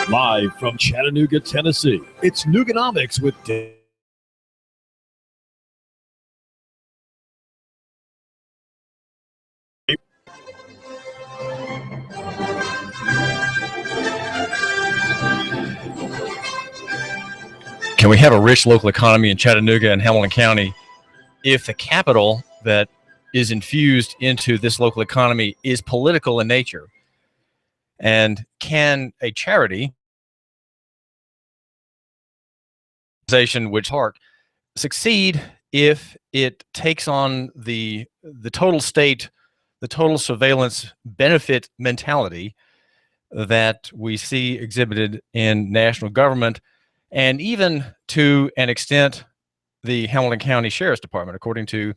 Live from Chattanooga, Tennessee, it's Nooganomics with Can we have a rich local economy in Chattanooga and Hamilton County if the capital that is infused into this local economy is political in nature? And can a charity organization which Park succeed if it takes on the total state, the total surveillance benefit mentality that we see exhibited in national government, and even to an extent the Hamilton County Sheriff's Department, according to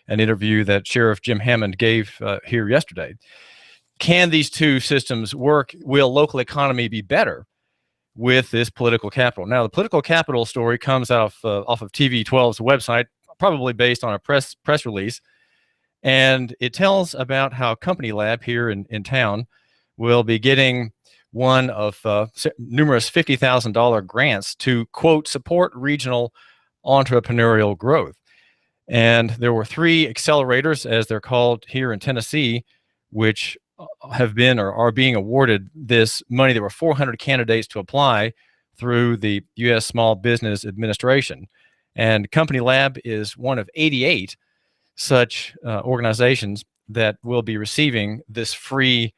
an interview that Sheriff Jim Hammond gave here yesterday? Can these two systems work? Will local economy be better with this political capital? Now, the political capital story comes off of TV12's website, probably based on a press release, and it tells about how Company Lab here in town will be getting one of numerous $50,000 grants to, quote, support regional entrepreneurial growth. And there were 3 accelerators, as they're called here in Tennessee, which have been or are being awarded this money. There were 400 candidates to apply through the U.S. Small Business Administration. And Company Lab is one of 88 such organizations that will be receiving this free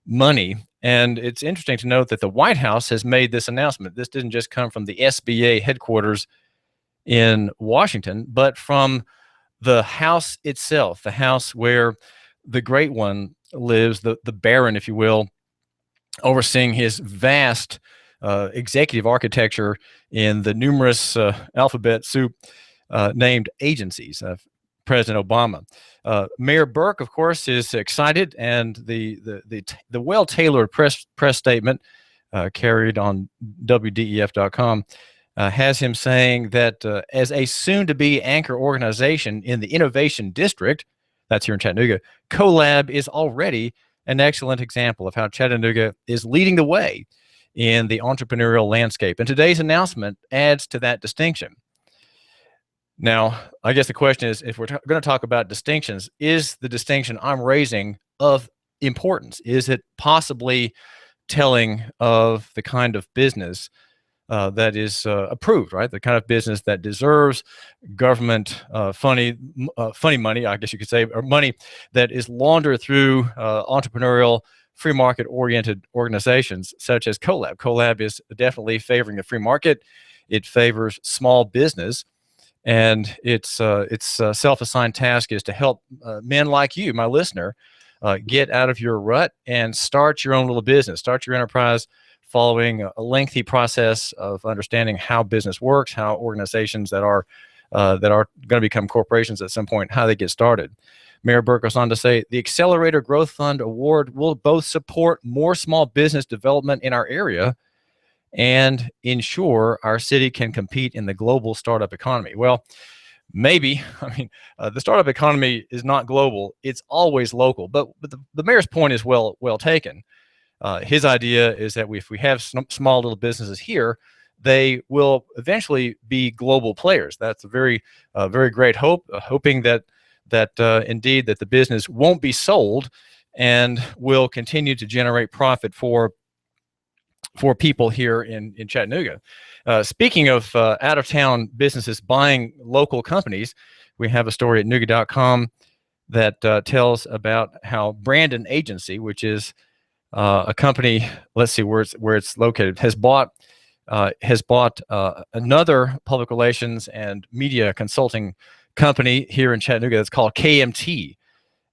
money. And it's interesting to note that the White House has made this announcement. This didn't just come from the SBA headquarters in Washington, but from the House itself, the House where the Great One lives, the Baron, if you will, overseeing his vast executive architecture in the numerous alphabet soup named agencies of President Obama. Mayor Burke, of course, is excited, and the well-tailored press statement carried on WDEF.com has him saying that as a soon-to-be anchor organization in the Innovation District, that's here in Chattanooga, CoLab is already an excellent example of how Chattanooga is leading the way in the entrepreneurial landscape. And today's announcement adds to that distinction. Now, I guess the question is, if we're going to talk about distinctions, is the distinction I'm raising of importance? Is it possibly telling of the kind of business that is approved, right? The kind of business that deserves government funny money, I guess you could say, or money that is laundered through entrepreneurial, free market oriented organizations such as CoLab. CoLab is definitely favoring the free market. It favors small business, and its self-assigned task is to help men like you, my listener, get out of your rut and start your own little business, start your enterprise, following a lengthy process of understanding how business works, how organizations that are going to become corporations at some point, how they get started. Mayor Burke goes on to say, the Accelerator Growth Fund Award will both support more small business development in our area and ensure our city can compete in the global startup economy. Well, maybe. I mean, the startup economy is not global. It's always local. But the mayor's point is well taken. His idea is that if we have small little businesses here, they will eventually be global players. That's a very great hope, hoping that indeed that the business won't be sold and will continue to generate profit for people here in Chattanooga. Speaking of out-of-town businesses buying local companies, we have a story at Nooga.com that tells about how Brandon Agency, which is a company, let's see where it's located, has bought another public relations and media consulting company here in Chattanooga that's called KMT.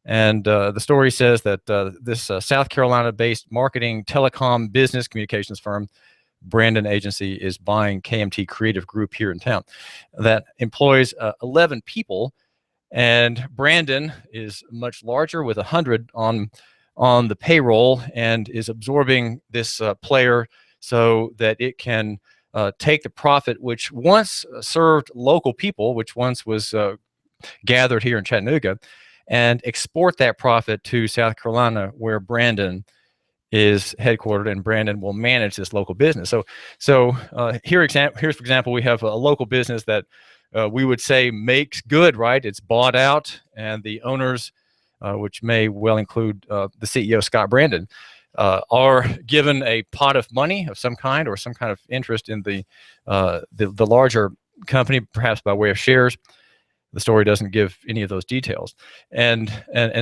And the story says that this South Carolina-based marketing, telecom, business communications firm, Brandon Agency, is buying KMT Creative Group here in town that employs 11 people. And Brandon is much larger, with 100 on the payroll, and is absorbing this player so that it can take the profit which once served local people, which once was gathered here in Chattanooga, and export that profit to South Carolina, where Brandon is headquartered, and Brandon will manage this local business. So here's for example, we have a local business that we would say makes good, right? It's bought out, and the owners, which may well include the CEO, Scott Brandon, are given a pot of money of some kind or some kind of interest in the larger company, perhaps by way of shares. The story doesn't give any of those details, and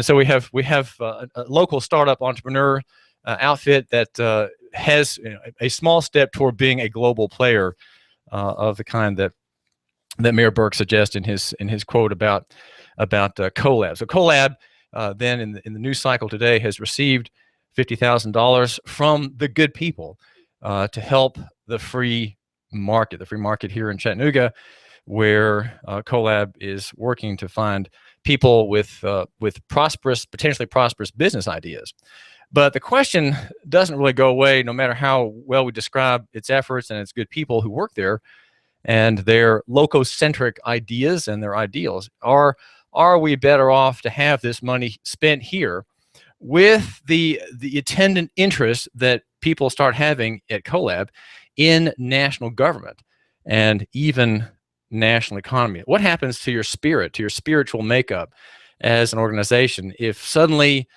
so we have a local startup entrepreneur outfit that has a small step toward being a global player of the kind that Mayor Burke suggests in his quote about Collab. So Collab then in the news cycle today has received $50,000 from the good people to help the free market here in Chattanooga, where Collab is working to find people with potentially prosperous business ideas. But the question doesn't really go away, no matter how well we describe its efforts and its good people who work there and their loco-centric ideas and their ideals. Are we better off to have this money spent here with the attendant interest that people start having at Collab in national government and even national economy? What happens to your spirit, to your spiritual makeup as an organization if suddenly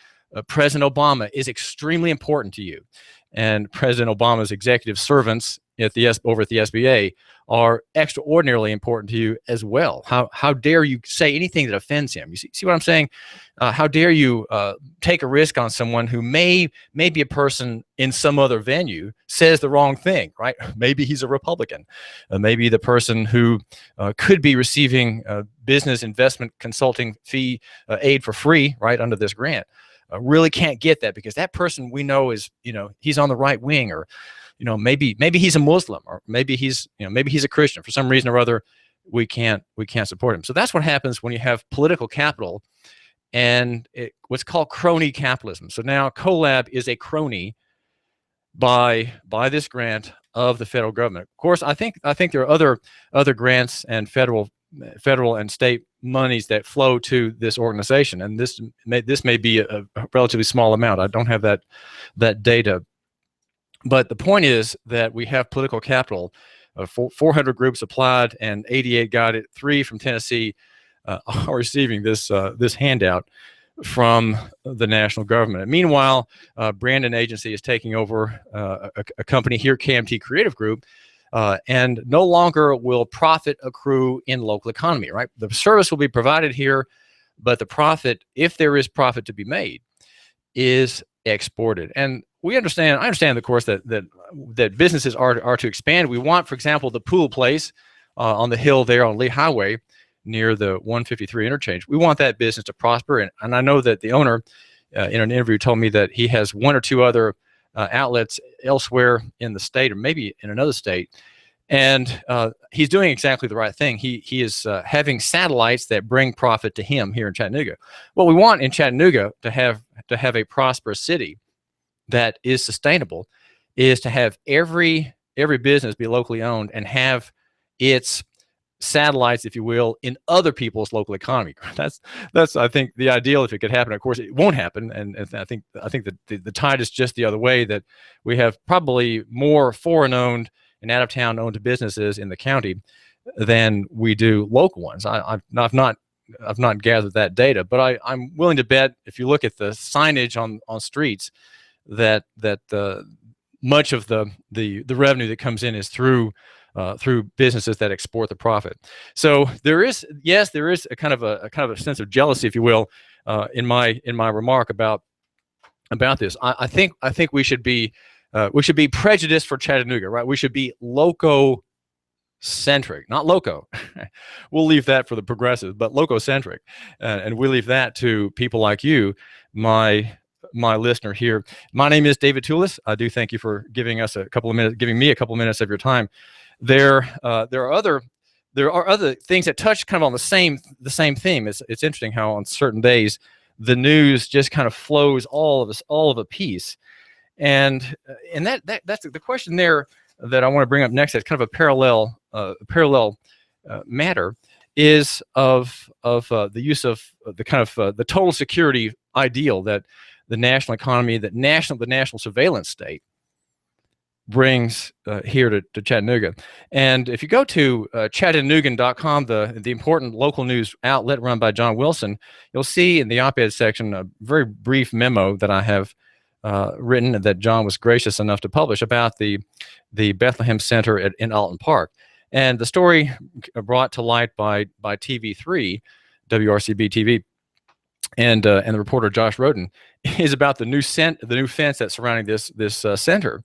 President Obama is extremely important to you, and President Obama's executive servants over at the SBA are extraordinarily important to you as well? How dare you say anything that offends him? You see what I'm saying? How dare you take a risk on someone who may be a person in some other venue says the wrong thing, right? Maybe he's a Republican. Maybe the person who could be receiving business investment consulting fee aid for free, right, under this grant. Really can't get that because that person we know is, he's on the right wing, or, maybe he's a Muslim, or maybe he's a Christian. For some reason or other, we can't support him. So that's what happens when you have political capital and what's called crony capitalism. So now Collab is a crony by this grant of the federal government. Of course, I think there are other grants and federal and state monies that flow to this organization, and this may be a relatively small amount. I don't have that data, but the point is that we have political capital. 400 groups applied, and 88 got it. 3 from Tennessee are receiving this handout from the national government. And meanwhile, Brandon Agency is taking over a company here, KMT Creative Group. And no longer will profit accrue in local economy, right? The service will be provided here, but the profit, if there is profit to be made, is exported. And I understand, of course, that businesses are to expand. We want, for example, the pool place on the hill there on Lee Highway near the 153 interchange. We want that business to prosper. And I know that the owner in an interview told me that he has 1 or 2 other outlets elsewhere in the state, or maybe in another state, and he's doing exactly the right thing. He is having satellites that bring profit to him here in Chattanooga. What we want in Chattanooga to have a prosperous city that is sustainable is to have every business be locally owned and have its satellites, if you will, in other people's local economy. That's I think the ideal if it could happen. Of course, it won't happen, and I think that the tide is just the other way. That we have probably more foreign-owned and out-of-town owned businesses in the county than we do local ones. I've not gathered that data, but I'm willing to bet if you look at the signage on streets that much of the revenue that comes in is through businesses that export the profit. So there is a kind of a sense of jealousy, if you will, in my remark about this. I think we should be prejudiced for Chattanooga, right? We should be loco-centric, not loco. We'll leave that for the progressives, but loco-centric, and we leave that to people like you, my listener here. My name is David Tulis. I do thank you for giving me a couple of minutes of your time. There are other things that touch kind of on the same theme. It's interesting how on certain days the news just kind of flows all of a piece, and that's the question there that I want to bring up next. That's kind of a parallel matter is of the use of the kind of the total security ideal that the national economy that the national surveillance state brings here to Chattanooga. And if you go to Chattanoogan.com, the important local news outlet run by John Wilson, you'll see in the op-ed section a very brief memo that I have written that John was gracious enough to publish about the Bethlehem Center in Alton Park. And the story brought to light by TV3, WRCB TV, and the reporter Josh Roden is about the new fence that's surrounding this center.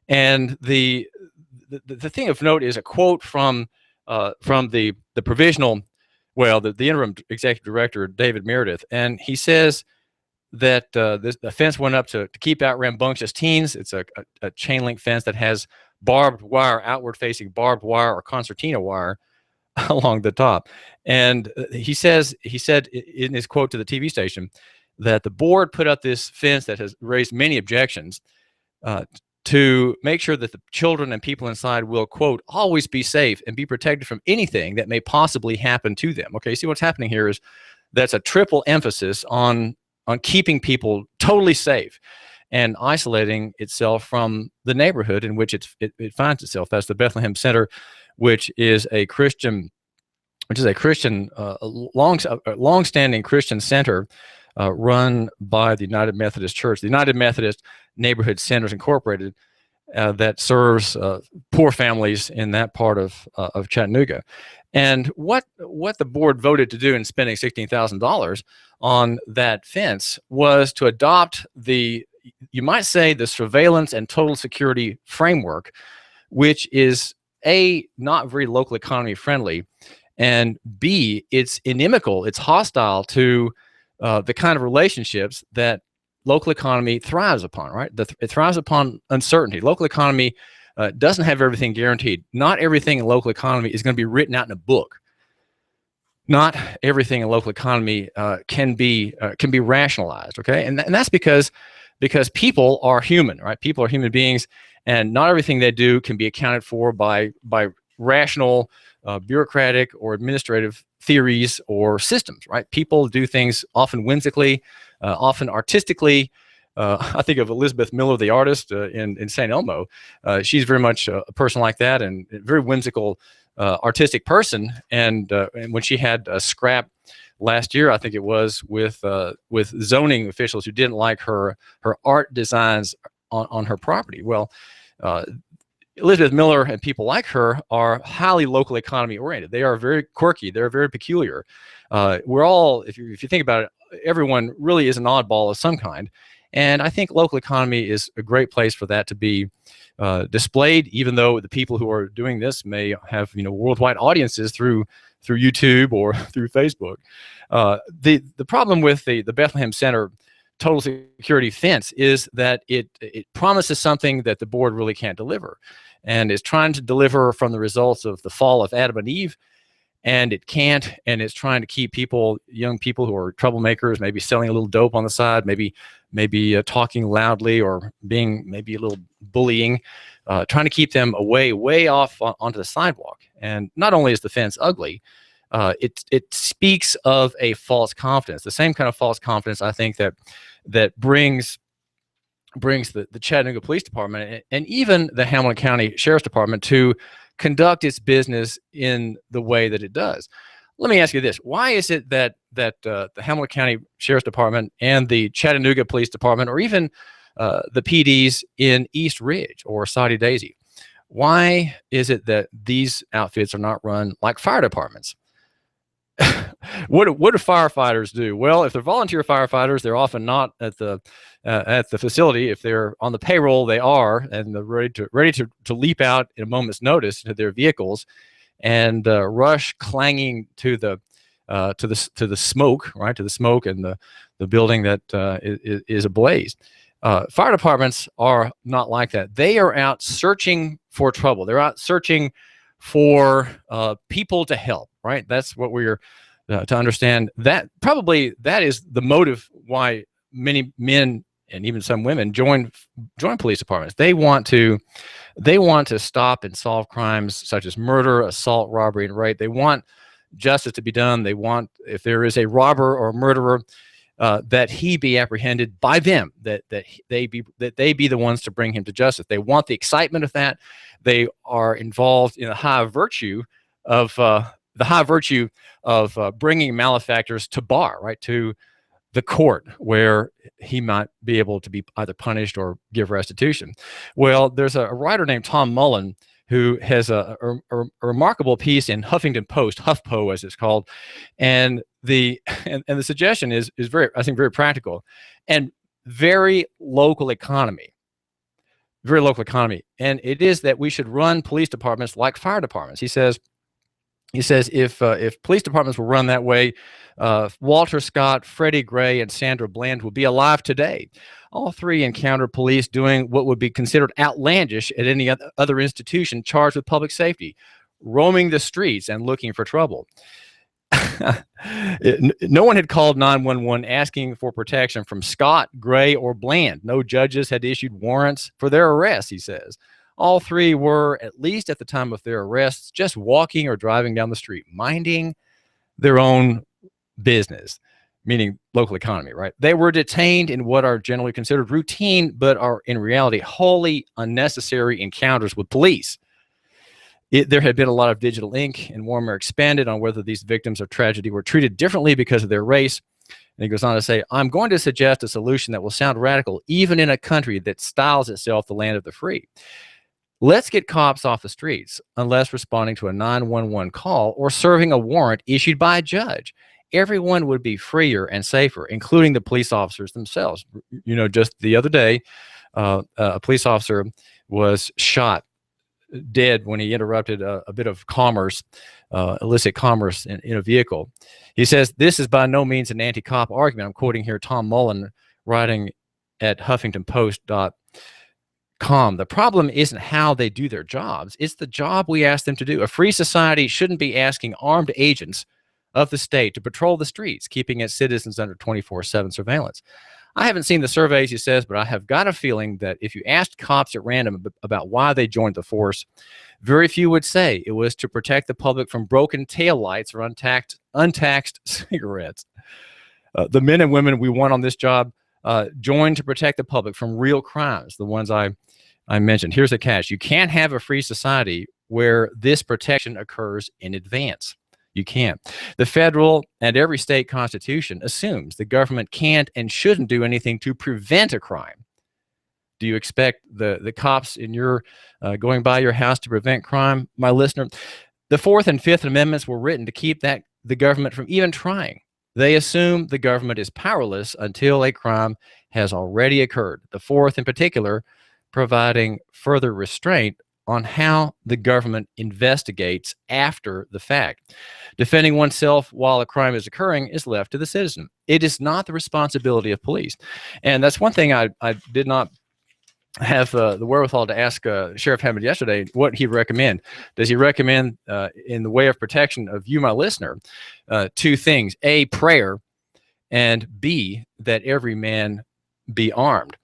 And the thing of note is a quote from the provisional, the interim executive director, David Meredith, and he says that the fence went up to keep out rambunctious teens. It's a chain link fence that has barbed wire, outward facing barbed wire or concertina wire along the top. And he said in his quote to the TV station that the board put up this fence that has raised many objections to make sure that the children and people inside will, quote, always be safe and be protected from anything that may possibly happen to them. Okay, see what's happening here is that's a triple emphasis on keeping people totally safe and isolating itself from the neighborhood in which it finds itself. That's the Bethlehem Center, which is a long-standing Christian center run by the United Methodist Church, the United Methodist Neighborhood Centers Incorporated, that serves poor families in that part of Chattanooga. And what the board voted to do in spending $16,000 on that fence was to adopt you might say, the surveillance and total security framework, which is A, not very local economy friendly, and B, it's inimical, it's hostile to the kind of relationships that local economy thrives upon, right? It thrives upon uncertainty. Local economy doesn't have everything guaranteed. Not everything in local economy is going to be written out in a book. Not everything in local economy can be rationalized, okay? And that's because people are human, right? People are human beings, and not everything they do can be accounted for by rational, bureaucratic, or administrative theories or systems, right? People do things often whimsically, often artistically. I think of Elizabeth Miller, the artist in St. Elmo. She's very much a person like that, and a very whimsical, artistic person. And when she had a scrap last year, I think it was, with zoning officials who didn't like her art designs on her property. Well, Elizabeth Miller and people like her are highly local economy oriented. They are very quirky. They're very peculiar. We're all, if you think about it, everyone really is an oddball of some kind. And I think local economy is a great place for that to be displayed, even though the people who are doing this may have worldwide audiences through YouTube or through Facebook. The problem with the Bethlehem Center total security fence is that it promises something that the board really can't deliver, and is trying to deliver from the results of the fall of Adam and Eve, and it can't, and it's trying to keep young people who are troublemakers, maybe selling a little dope on the side, maybe talking loudly, or being maybe a little bullying, trying to keep them way off onto the sidewalk. And not only is the fence ugly, it speaks of a false confidence, the same kind of false confidence I think that brings the Chattanooga Police Department and even the Hamilton County Sheriff's Department to conduct its business in the way that it does. Let me ask you this: why is it that the Hamilton County Sheriff's Department and the Chattanooga Police Department, or even the PDs in East Ridge or Saudi Daisy, why is it that these outfits are not run like fire departments? What do firefighters do? Well, if they're volunteer firefighters, they're often not at the facility. If they're on the payroll, they are, and they're ready to leap out in a moment's notice into their vehicles and rush clanging to the smoke, right? To the smoke and the building that is ablaze. Fire departments are not like that. They are out searching for trouble. They're out searching for people to help, right? That's what we're to understand. That probably that is the motive why many men and even some women join police departments. They want to stop and solve crimes such as murder, assault, robbery, and rape. They want justice to be done. They want, if there is a robber or a murderer, that he be apprehended by them, that they be the ones to bring him to justice. They want the excitement of that. They are involved in the high virtue of bringing malefactors to bar, right, to the court, where he might be able to be either punished or give restitution. Well, there's a writer named Tom Mullen who has a remarkable piece in Huffington Post, HuffPo as it's called, and the suggestion is very, I think, very practical and very local economy. Very local economy. And it is that we should run police departments like fire departments. He says if police departments were run that way, Walter Scott, Freddie Gray, and Sandra Bland would be alive today. All three encountered police doing what would be considered outlandish at any other institution charged with public safety, roaming the streets and looking for trouble. No one had called 911 asking for protection from Scott, Gray, or Bland. No judges had issued warrants for their arrests, he says. All three were, at least at the time of their arrests, just walking or driving down the street, minding their own business, meaning local economy, right? They were detained in what are generally considered routine, but are in reality wholly unnecessary encounters with police. There had been a lot of digital ink, and Warmer expanded on whether these victims of tragedy were treated differently because of their race. And he goes on to say, I'm going to suggest a solution that will sound radical, even in a country that styles itself the land of the free. Let's get cops off the streets unless responding to a 911 call or serving a warrant issued by a judge. Everyone would be freer and safer, including the police officers themselves. You know, just the other day, a police officer was shot dead when he interrupted a bit of commerce, illicit commerce in a vehicle. He says, this is by no means an anti-cop argument. I'm quoting here Tom Mullen writing at HuffingtonPost.com. The problem isn't how they do their jobs. It's the job we ask them to do. A free society shouldn't be asking armed agents of the state to patrol the streets, keeping its citizens under 24/7 surveillance. I haven't seen the surveys, he says, but I have got a feeling that if you asked cops at random about why they joined the force, very few would say it was to protect the public from broken taillights or untaxed cigarettes. The men and women we want on this job joined to protect the public from real crimes, the ones I mentioned. Here's the catch. You can't have a free society where this protection occurs in advance. You can't. The federal and every state constitution assumes the government can't and shouldn't do anything to prevent a crime. Do you expect the cops in your going by your house to prevent crime, my listener? The Fourth and Fifth Amendments were written to keep the government from even trying. They assume the government is powerless until a crime has already occurred. The Fourth, in particular, providing further restraint on how the government investigates after the fact. Defending oneself while a crime is occurring is left to the citizen. It is not the responsibility of police. And that's one thing I did not have the wherewithal to ask Sheriff Hammond yesterday what he'd recommend. Does he recommend, in the way of protection of you, my listener, two things: A, prayer, and B, that every man be armed?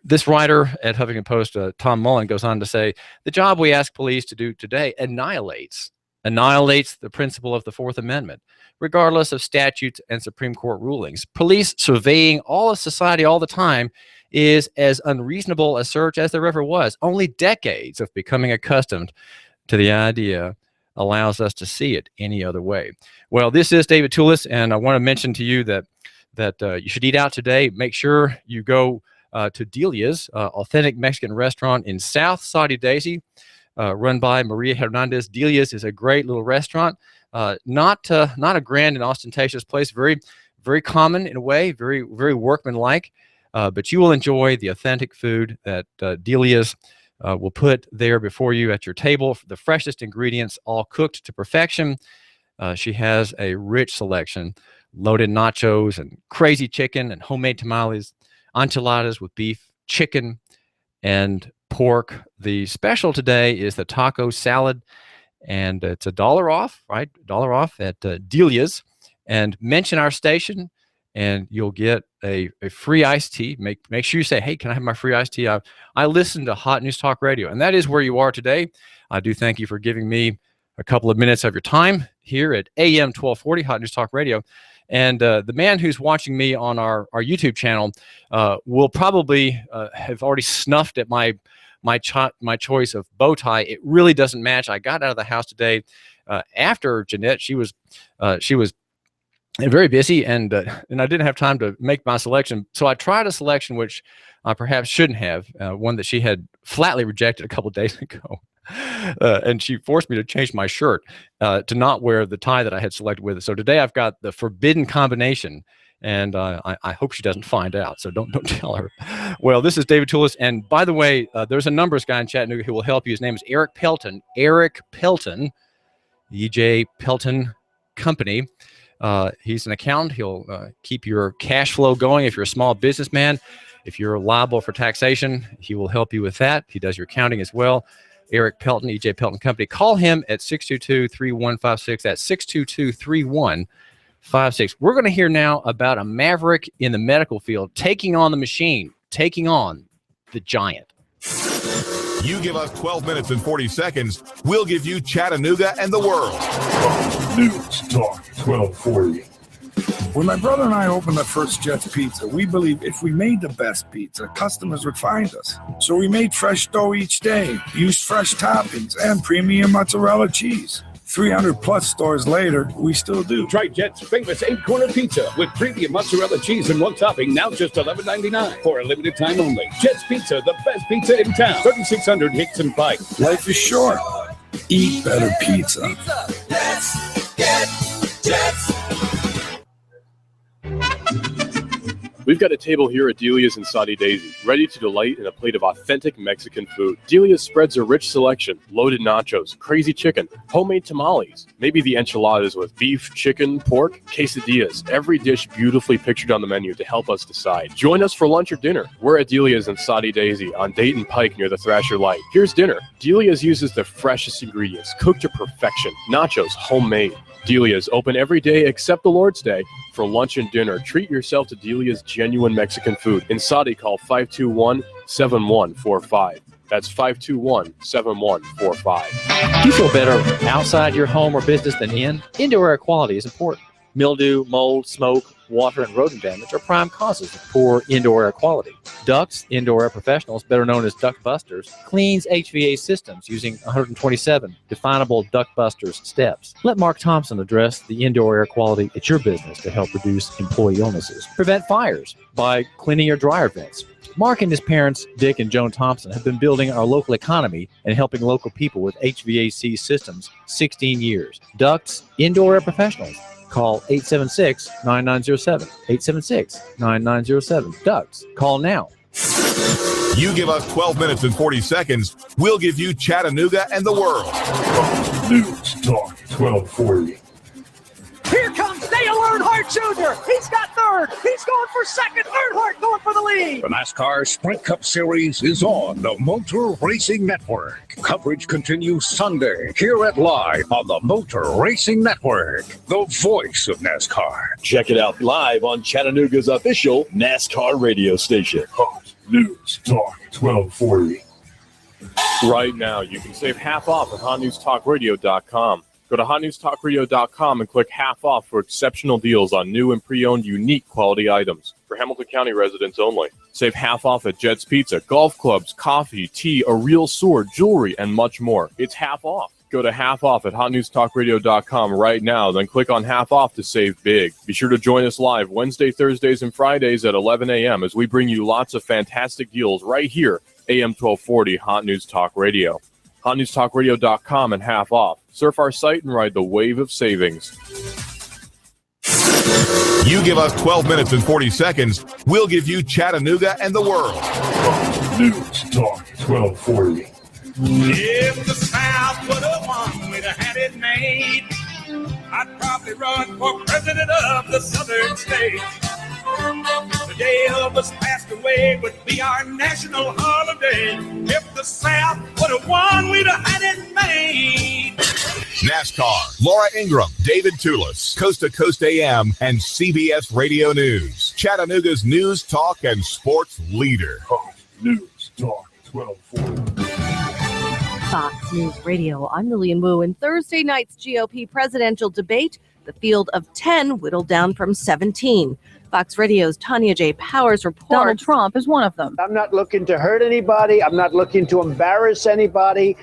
This writer at Huffington Post, Tom Mullen, goes on to say, the job we ask police to do today annihilates the principle of the Fourth Amendment, regardless of statutes and Supreme Court rulings. Police surveying all of society all the time is as unreasonable a search as there ever was. Only decades of becoming accustomed to the idea allows us to see it any other way. Well, this is David Tulis, and I want to mention to you that you should eat out today. Make sure you go to Delia's, authentic Mexican restaurant in South Saudi Daisy, run by Maria Hernandez. Delia's is a great little restaurant, not a grand and ostentatious place, very, very common in a way, very, very workmanlike, but you will enjoy the authentic food that Delia's will put there before you at your table. The freshest ingredients, all cooked to perfection. She has a rich selection, loaded nachos and crazy chicken and homemade tamales, enchiladas with beef, chicken, and pork. The special today is the taco salad, and it's $1 off, right? $1 off at Delia's. And mention our station, and you'll get a free iced tea. Make sure you say, hey, can I have my free iced tea? I listen to Hot News Talk Radio, and that is where you are today. I do thank you for giving me a couple of minutes of your time here at AM 1240 Hot News Talk Radio. And the man who's watching me on our YouTube channel will probably have already snuffed at my choice of bow tie. It really doesn't match. I got out of the house today after Jeanette. She was very busy, and I didn't have time to make my selection. So I tried a selection which I perhaps shouldn't have, one that she had flatly rejected a couple of days ago. And she forced me to change my shirt to not wear the tie that I had selected with it. So today I've got the forbidden combination, and I hope she doesn't find out. So don't tell her. Well, this is David Tulis, and by the way, there's a numbers guy in Chattanooga who will help you. His name is Eric Pelton. Eric Pelton, EJ Pelton Company. He's an accountant. He'll keep your cash flow going if you're a small businessman. If you're liable for taxation, he will help you with that. He does your accounting as well. Eric Pelton, EJ Pelton Company. Call him at 622-3156. That's 622-3156. We're going to hear now about a maverick in the medical field taking on the machine, taking on the giant. You give us 12 minutes and 40 seconds, we'll give you Chattanooga and the world. News Talk 1240. When my brother and I opened the first Jets Pizza, we believed if we made the best pizza, customers would find us. So we made fresh dough each day, used fresh toppings, and premium mozzarella cheese. 300-plus stores later, we still do. Try Jet's famous 8-corner pizza with premium mozzarella cheese and one topping, now just $11.99 for a limited time only. Jet's Pizza, the best pizza in town. 3600 Hickson Pike. Life is short. Eat better pizza. Let's get Jets. We've got a table here at Delia's in Saudi Daisy, ready to delight in a plate of authentic Mexican food. Delia's spreads a rich selection, loaded nachos, crazy chicken, homemade tamales, maybe the enchiladas with beef, chicken, pork, quesadillas. Every dish beautifully pictured on the menu to help us decide. Join us for lunch or dinner. We're at Delia's in Saudi Daisy on Dayton Pike near the Thrasher Light. Here's dinner. Delia's uses the freshest ingredients, cooked to perfection. Nachos, homemade. Delia's open every day except the Lord's Day. For lunch and dinner, treat yourself to Delia's genuine Mexican food. In Saudi, call 521-7145. That's 521-7145. Do you feel better outside your home or business than in? Indoor air quality is important. Mildew, mold, smoke, water, and rodent damage are prime causes of poor indoor air quality. Ducts Indoor Air Professionals, better known as Duct Busters, cleans HVAC systems using 127 definable Duct Busters steps. Let Mark Thompson address the indoor air quality at your business to help reduce employee illnesses. Prevent fires by cleaning your dryer vents. Mark and his parents, Dick and Joan Thompson, have been building our local economy and helping local people with HVAC systems 16 years. Ducts Indoor Air Professionals. Call 876-9907. 876-9907. Ducks. Call now. You give us 12 minutes and 40 seconds, we'll give you Chattanooga and the world. News Talk 1240. Here comes Dale Earnhardt Jr. He's got third. He's going for second. Earnhardt going for the lead. The NASCAR Sprint Cup Series is on the Motor Racing Network. Coverage continues Sunday here at Live on the Motor Racing Network, the voice of NASCAR. Check it out live on Chattanooga's official NASCAR radio station. News Talk 1240. Right now, you can save half off at hotnewstalkradio.com. Go to hotnewstalkradio.com and click half off for exceptional deals on new and pre-owned unique quality items. For Hamilton County residents only. Save half off at Jet's Pizza, golf clubs, coffee, tea, a real sword, jewelry, and much more. It's half off. Go to half off at hotnewstalkradio.com right now, then click on half off to save big. Be sure to join us live Wednesday, Thursdays, and Fridays at 11 a.m. as we bring you lots of fantastic deals right here, AM 1240 Hot News Talk Radio. HotNewsTalkRadio.com and half off. Surf our site and ride the wave of savings. You give us 12 minutes and 40 seconds, we'll give you Chattanooga and the world. News Talk 1240. If the South would have won, we'd have had it made. I'd probably run for president of the southern states. The day Elvis passed away would be our national holiday. If the South would have won, we'd have had it made. NASCAR, Laura Ingraham, David Tulis, Coast to Coast AM, and CBS Radio News. Chattanooga's news, talk, and sports leader. News Talk 1240. Fox News Radio, I'm Lillian Wu. In Thursday night's GOP presidential debate, The field of 10 whittled down from 17. Fox Radio's Tanya J. Powers reports Donald Trump is one of them. I'm not looking to hurt anybody. I'm not looking to embarrass anybody.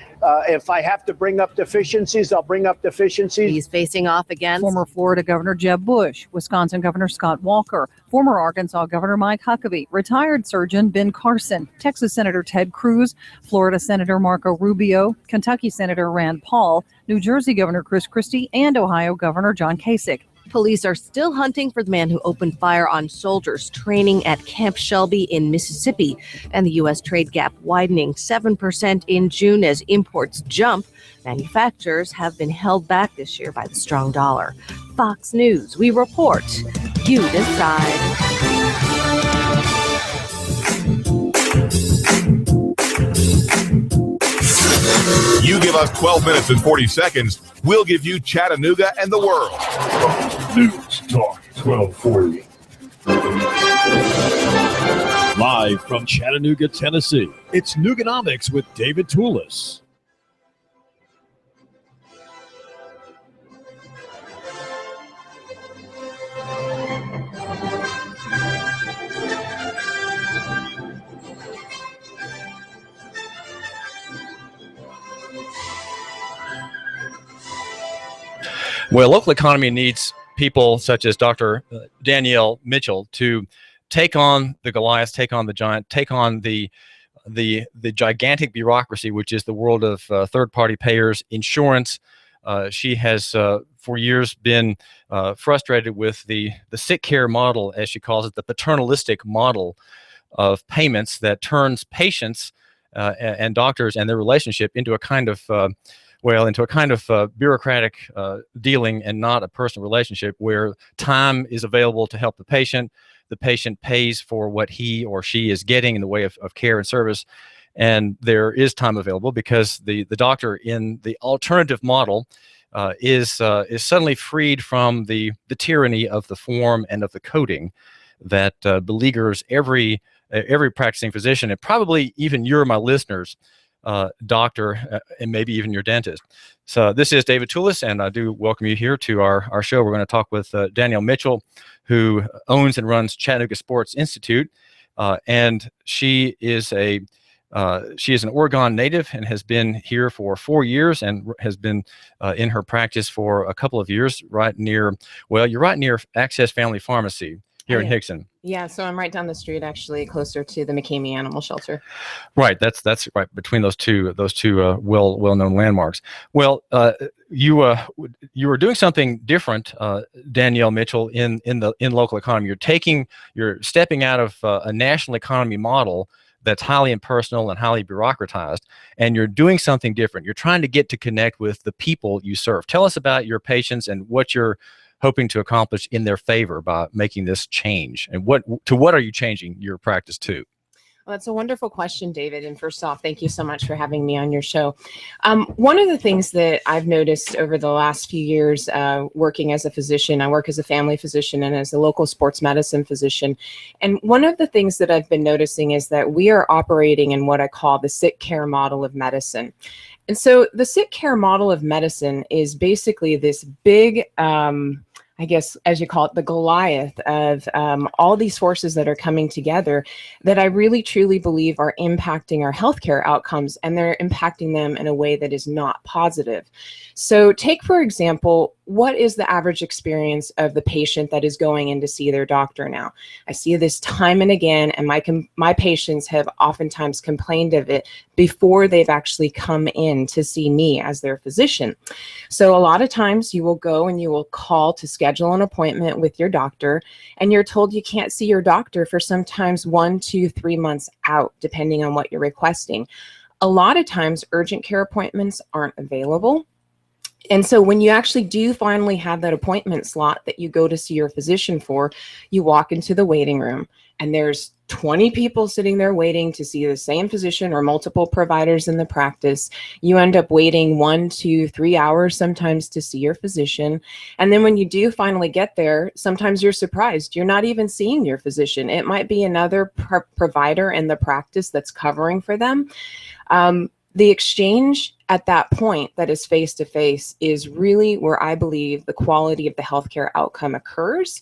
If I have to bring up deficiencies, I'll bring up deficiencies. He's facing off against Former Florida Governor Jeb Bush, Wisconsin Governor Scott Walker, former Arkansas Governor Mike Huckabee, retired surgeon Ben Carson, Texas Senator Ted Cruz, Florida Senator Marco Rubio, Kentucky Senator Rand Paul, New Jersey Governor Chris Christie, and Ohio Governor John Kasich. Police are still hunting for the man who opened fire on soldiers training at Camp Shelby in Mississippi, and the U.S. trade gap widening 7% in June as imports jump. Manufacturers have been held back this year by the strong dollar. Fox News, we report, you decide. You give us 12 minutes and 40 seconds, we'll give you Chattanooga and the world. News Talk 1240. Live from Chattanooga, Tennessee, it's Nooganomics with David Tulis. Well, local economy needs people such as Dr. Danielle Mitchell to take on the Goliath, take on the giant, take on the gigantic bureaucracy, which is the world of third-party payers, insurance. She has for years been frustrated with the sick care model, as she calls it, the paternalistic model of payments that turns patients and doctors and their relationship into a kind of bureaucratic dealing and not a personal relationship where time is available to help the patient pays for what he or she is getting in the way of care and service, and there is time available because the doctor in the alternative model is suddenly freed from the tyranny of the form and of the coding that beleaguers every practicing physician, and probably even my listeners, doctor, and maybe even your dentist. So this is David Tulis, and I do welcome you here to our show. We're going to talk with Danielle Mitchell, who owns and runs Chattanooga Sports Institute, and she is an Oregon native and has been here for 4 years and has been in her practice for a couple of years you're right near Access Family Pharmacy here in Hickson. Yeah, so I'm right down the street, actually, closer to the McCamey Animal Shelter. Right, that's right between those two well-known landmarks. Well, you were doing something different, Danielle Mitchell, in local economy. You're stepping out of a national economy model that's highly impersonal and highly bureaucratized, and you're doing something different. You're trying to get to connect with the people you serve. Tell us about your patients and what you're hoping to accomplish in their favor by making this change, and what are you changing your practice to? Well, that's a wonderful question, David. And first off, thank you so much for having me on your show. One of the things that I've noticed over the last few years working as a physician, I work as a family physician and as a local sports medicine physician. And one of the things that I've been noticing is that we are operating in what I call the sick care model of medicine. And so the sick care model of medicine is basically this big, I guess, as you call it, the Goliath of all these forces that are coming together that I really truly believe are impacting our healthcare outcomes, and they're impacting them in a way that is not positive. So take, for example, what is the average experience of the patient that is going in to see their doctor now? I see this time and again, and my patients have oftentimes complained of it before they've actually come in to see me as their physician. So a lot of times you will go and you will call to schedule an appointment with your doctor, and you're told you can't see your doctor for sometimes 1, 2, 3 months out, depending on what you're requesting. A lot of times urgent care appointments aren't available. And so when you actually do finally have that appointment slot that you go to see your physician for, you walk into the waiting room and there's 20 people sitting there waiting to see the same physician or multiple providers in the practice. You end up waiting 1, 2, 3 hours sometimes to see your physician. And then when you do finally get there, sometimes you're surprised. You're not even seeing your physician. It might be another provider in the practice that's covering for them. The exchange at that point that is face-to-face is really where I believe the quality of the healthcare outcome occurs.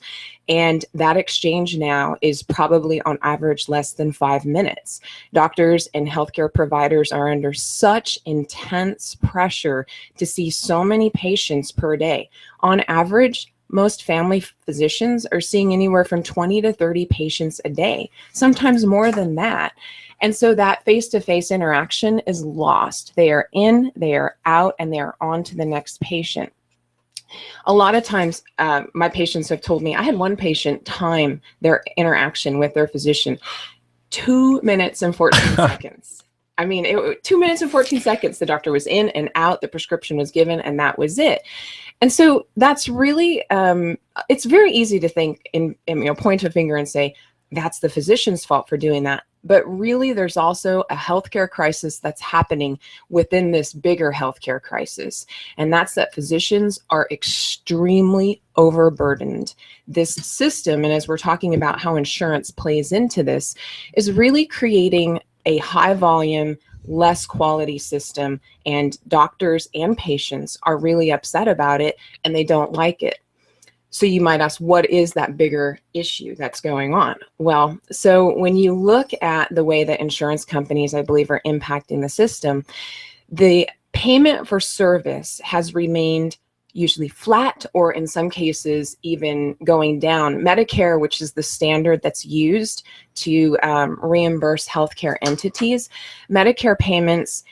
And that exchange now is probably on average less than 5 minutes. Doctors and healthcare providers are under such intense pressure to see so many patients per day. On average, most family physicians are seeing anywhere from 20 to 30 patients a day, sometimes more than that. And so that face-to-face interaction is lost. They are in, they are out, and they are on to the next patient. A lot of times, my patients have told me, I had one patient time their interaction with their physician 2 minutes and 14 seconds. I mean, 2 minutes and 14 seconds, the doctor was in and out, the prescription was given, and that was it. And so that's really, it's very easy to think and point a finger and say, that's the physician's fault for doing that. But really, there's also a healthcare crisis that's happening within this bigger healthcare crisis. And that's that physicians are extremely overburdened. This system, and as we're talking about how insurance plays into this, is really creating a high volume, less quality system. And doctors and patients are really upset about it, and they don't like it. So you might ask, what is that bigger issue that's going on? Well, so when you look at the way that insurance companies, I believe, are impacting the system, the payment for service has remained usually flat, or in some cases even going down. Medicare, which is the standard that's used to reimburse healthcare entities, Medicare payments,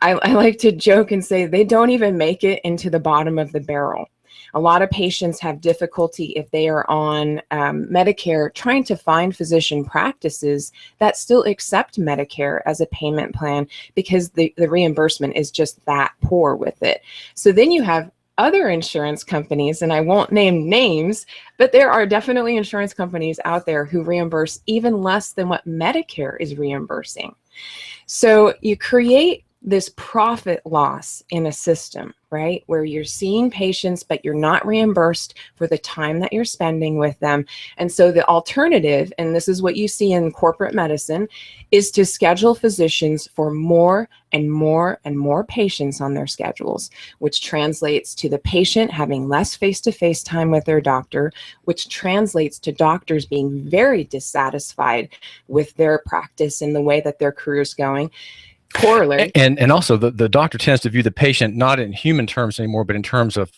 I like to joke and say they don't even make it into the bottom of the barrel. A lot of patients have difficulty if they are on Medicare trying to find physician practices that still accept Medicare as a payment plan, because the reimbursement is just that poor with it. So then you have other insurance companies, and I won't name names, but there are definitely insurance companies out there who reimburse even less than what Medicare is reimbursing. So you create this profit loss in a system, right, where you're seeing patients, but you're not reimbursed for the time that you're spending with them. And so the alternative, and this is what you see in corporate medicine, is to schedule physicians for more and more and more patients on their schedules, which translates to the patient having less face-to-face time with their doctor, which translates to doctors being very dissatisfied with their practice and the way that their career is going. Poorly. And also the doctor tends to view the patient not in human terms anymore, but in terms of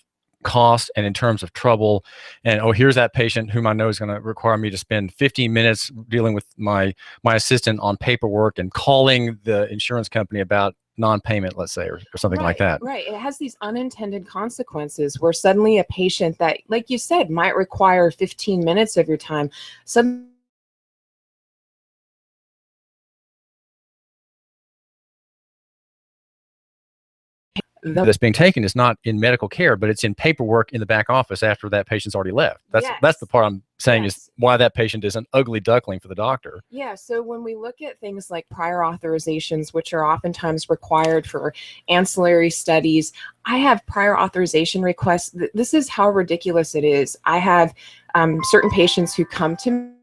cost and in terms of trouble. And, oh, here's that patient whom I know is going to require me to spend 15 minutes dealing with my assistant on paperwork and calling the insurance company about non-payment, let's say, or something like that. Right. It has these unintended consequences where suddenly a patient that, like you said, might require 15 minutes of your time, that's being taken is not in medical care, but it's in paperwork in the back office after that patient's already left. That's the part I'm saying is why that patient is an ugly duckling for the doctor. Yeah. So when we look at things like prior authorizations, which are oftentimes required for ancillary studies, I have prior authorization requests. This is how ridiculous it is. I have certain patients who come to me.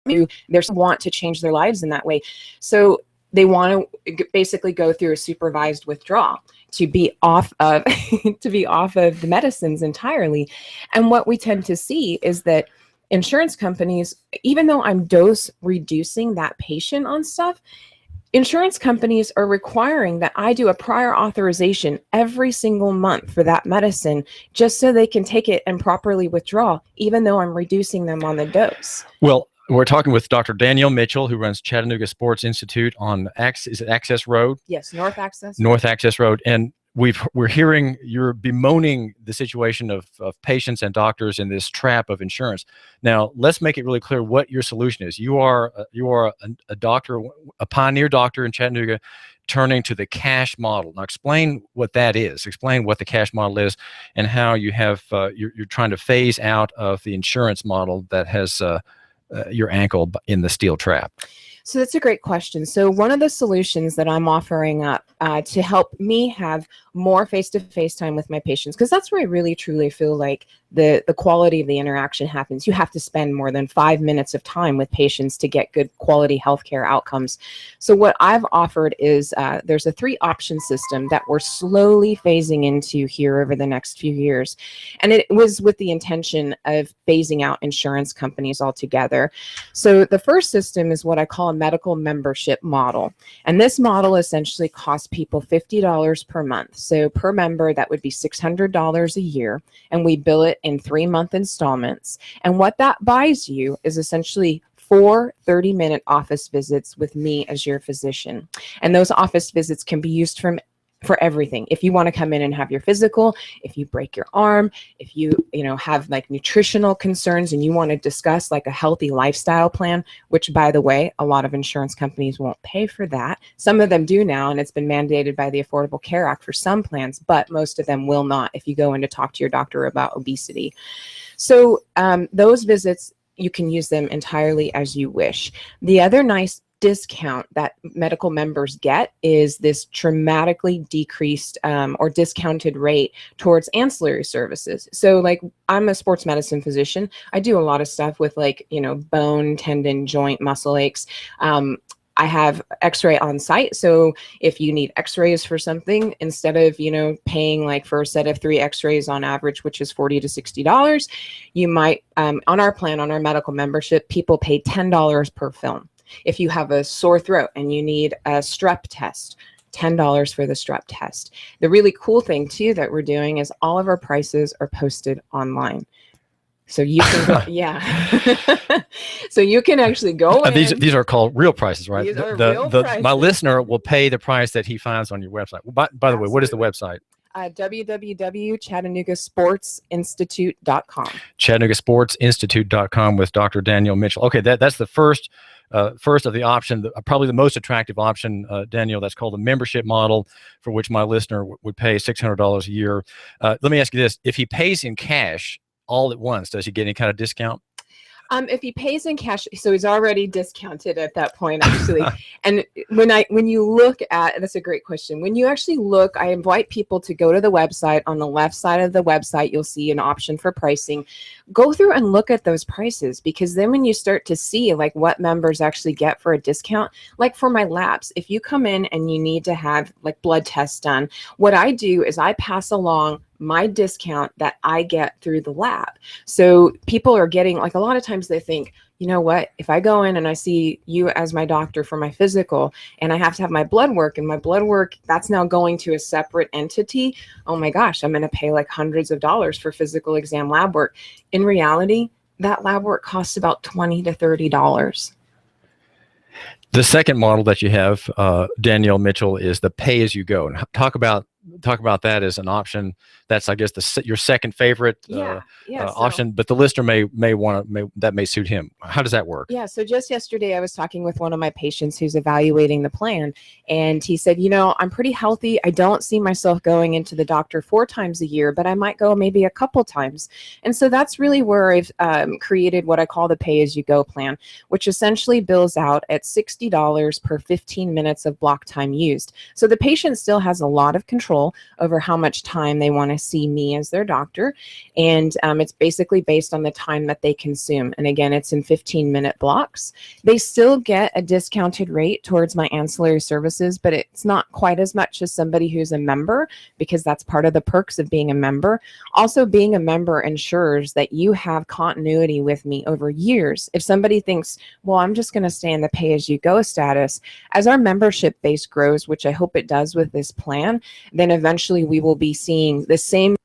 They want to change their lives in that way. So they want to basically go through a supervised withdrawal to be off of the medicines entirely. And what we tend to see is that insurance companies, even though I'm dose reducing that patient on stuff, insurance companies are requiring that I do a prior authorization every single month for that medicine just so they can take it and properly withdraw, even though I'm reducing them on the dose. Well, we're talking with Dr. Danielle Mitchell, who runs Chattanooga Sports Institute on Access Road? Yes, North Access. North Access Road. And we're hearing you're bemoaning the situation of patients and doctors in this trap of insurance. Now, let's make it really clear what your solution is. You are a doctor, a pioneer doctor in Chattanooga, turning to the cash model. Now, explain what that is. Explain what the cash model is and how you have you're trying to phase out of the insurance model that has your ankle in the steel trap. So that's a great question. So one of the solutions that I'm offering up to help me have more face-to-face time with my patients, because that's where I really truly feel like the quality of the interaction happens. You have to spend more than 5 minutes of time with patients to get good quality healthcare outcomes. So what I've offered is there's a 3-option system that we're slowly phasing into here over the next few years. And it was with the intention of phasing out insurance companies altogether. So the first system is what I call a medical membership model. And this model essentially costs people $50 per month. So per member, that would be $600 a year. And we bill it in 3-month installments. And what that buys you is essentially 4 30-minute office visits with me as your physician. And those office visits can be used for everything. If you want to come in and have your physical, if you break your arm, if you have like nutritional concerns and you want to discuss like a healthy lifestyle plan, which by the way, a lot of insurance companies won't pay for that. Some of them do now, and it's been mandated by the Affordable Care Act for some plans, but most of them will not if you go in to talk to your doctor about obesity. So those visits, you can use them entirely as you wish. The other nice discount that medical members get is this dramatically decreased or discounted rate towards ancillary services. So like, I'm a sports medicine physician. I do a lot of stuff with like, bone, tendon, joint, muscle aches. I have x-ray on site. So if you need x-rays for something, instead of, paying like for a set of 3 x-rays on average, which is $40 to $60, you might, on our plan, on our medical membership, people pay $10 per film. If you have a sore throat and you need a strep test, $10 for the strep test. The really cool thing too that we're doing is all of our prices are posted online. So you can go, yeah. So you can actually go in. These are called real prices, right? These are real prices. My listener will pay the price that he finds on your website. By the way, what is the website? www.ChattanoogaSportsInstitute.com. ChattanoogaSportsInstitute.com with Dr. Danielle Mitchell. Okay, that's the first of the option, probably the most attractive option, Danielle. That's called the membership model, for which my listener would pay $600 a year. Let me ask you this: if he pays in cash all at once, does he get any kind of discount? If he pays in cash, so he's already discounted at that point, actually. And when you look at, that's a great question. When you actually look, I invite people to go to the website. On the left side of the website, you'll see an option for pricing. Go through and look at those prices, because then when you start to see like what members actually get for a discount, like for my labs, if you come in and you need to have like blood tests done, what I do is I pass along my discount that I get through the lab. So people are getting, like, a lot of times they think, you know what, if I go in and I see you as my doctor for my physical and I have to have my blood work, and my blood work, that's now going to a separate entity, oh my gosh, I'm going to pay like hundreds of dollars for physical exam lab work. In reality, that lab work costs about $20 to $30. The second model that you have, Danielle Mitchell, is the pay-as-you-go. And talk about that as an option. That's, I guess, your second favorite option. But the listener may want to, that may suit him. How does that work? Yeah. So just yesterday, I was talking with one of my patients who's evaluating the plan, and he said, I'm pretty healthy. I don't see myself going into the doctor 4 times a year, but I might go maybe a couple times. And so that's really where I've created what I call the pay-as-you-go plan, which essentially bills out at $60 per 15 minutes of block time used. So the patient still has a lot of control over how much time they want to see me as their doctor. And it's basically based on the time that they consume. And again, it's in 15-minute blocks. They still get a discounted rate towards my ancillary services, but it's not quite as much as somebody who's a member, because that's part of the perks of being a member. Also, being a member ensures that you have continuity with me over years. If somebody thinks, well, I'm just going to stay in the pay-as-you-go status, as our membership base grows, which I hope it does with this plan, then eventually we will be seeing the same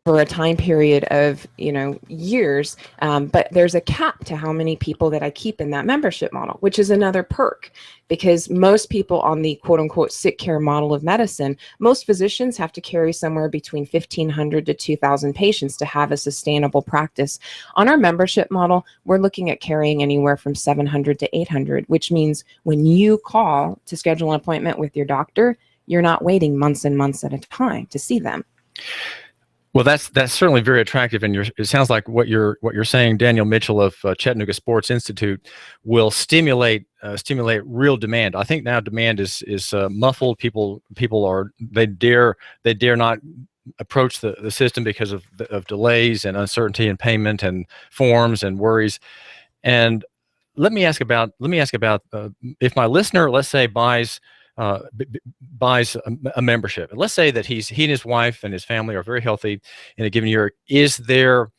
for a time period of years, but there's a cap to how many people that I keep in that membership model, which is another perk, because most people on the quote-unquote sick care model of medicine, most physicians have to carry somewhere between 1,500 to 2,000 patients to have a sustainable practice. On our membership model, we're looking at carrying anywhere from 700 to 800, which means when you call to schedule an appointment with your doctor, you're not waiting months and months at a time to see them. Well, that's certainly very attractive, and it sounds like what you're saying. Danielle Mitchell of Chattanooga Sports Institute will stimulate real demand. I think now demand is muffled. People they dare not approach the system because of delays and uncertainty in payment and forms and worries. And let me ask about if my listener, let's say, buys a membership. And let's say that he and his wife and his family are very healthy in a given year. Is there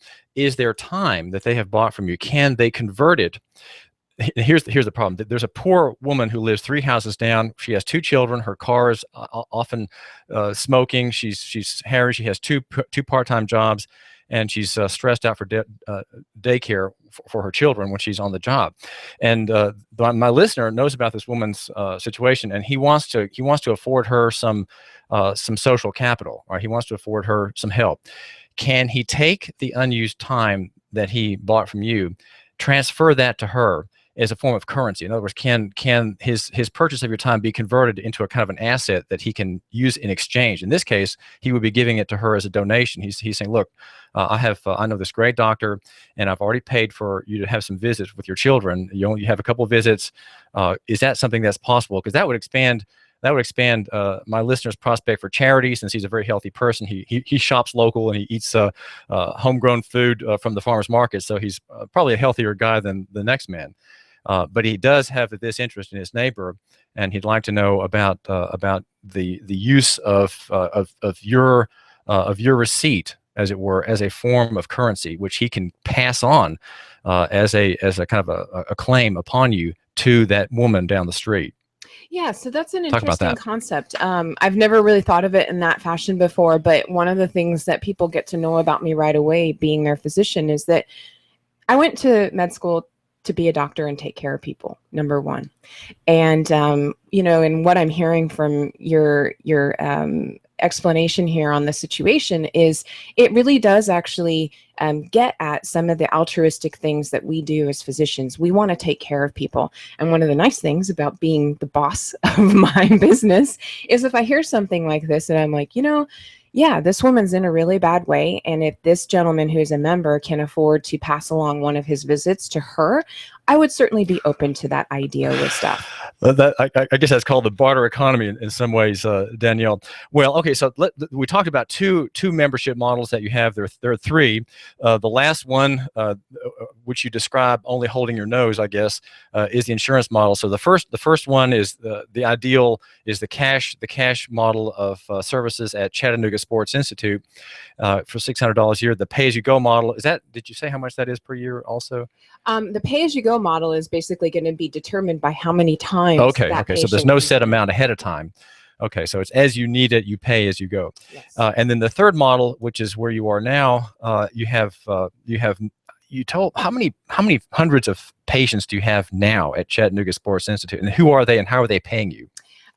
time that they have bought from you? Can they convert it? Here's the problem. There's a poor woman who lives 3 houses down. She has 2 children. Her car is often smoking. She's hairy. She has two part-time jobs, and she's stressed out for daycare for her children when she's on the job. And my listener knows about this woman's situation, and he wants to afford her some social capital, or he wants to afford her some help. Can he take the unused time that he bought from you, transfer that to her as a form of currency? In other words, can his purchase of your time be converted into a kind of an asset that he can use in exchange? In this case, he would be giving it to her as a donation. He's saying, look, I know this great doctor, and I've already paid for you to have some visits with your children. You have a couple of visits. Is that something that's possible? Because that would expand my listener's prospect for charity, since he's a very healthy person. He shops local, and he eats homegrown food from the farmer's market. So he's probably a healthier guy than the next man. But he does have this interest in his neighbor, and he'd like to know about the use of your receipt, as it were, as a form of currency, which he can pass on as a kind of a claim upon you to that woman down the street. Yeah, so that's an interesting concept. I've never really thought of it in that fashion before, but one of the things that people get to know about me right away, being their physician, is that I went to med school to be a doctor and take care of people, number one. And, and what I'm hearing from your explanation here on the situation is it really does actually get at some of the altruistic things that we do as physicians. We want to take care of people. And one of the nice things about being the boss of my business is if I hear something like this and I'm like, yeah, this woman's in a really bad way. And if this gentleman who's a member can afford to pass along one of his visits to her, I would certainly be open to that idea with stuff. I guess that's called the barter economy in some ways, Danielle. Well, okay, so we talked about two membership models that you have. There are 3. The last one, which you describe only holding your nose, I guess, is the insurance model. So the first one is the ideal is the cash model of services at Chattanooga Sports Institute for $600 a year. The pay-as-you-go model, did you say how much that is per year also? The pay-as-you-go model is basically going to be determined by how many times. Okay. So there's no set amount ahead of time. Okay, so it's as you need it, you pay as you go. Yes. And then the third model, which is where you are now, you told how many hundreds of patients do you have now at Chattanooga Sports Institute, and who are they, and how are they paying you?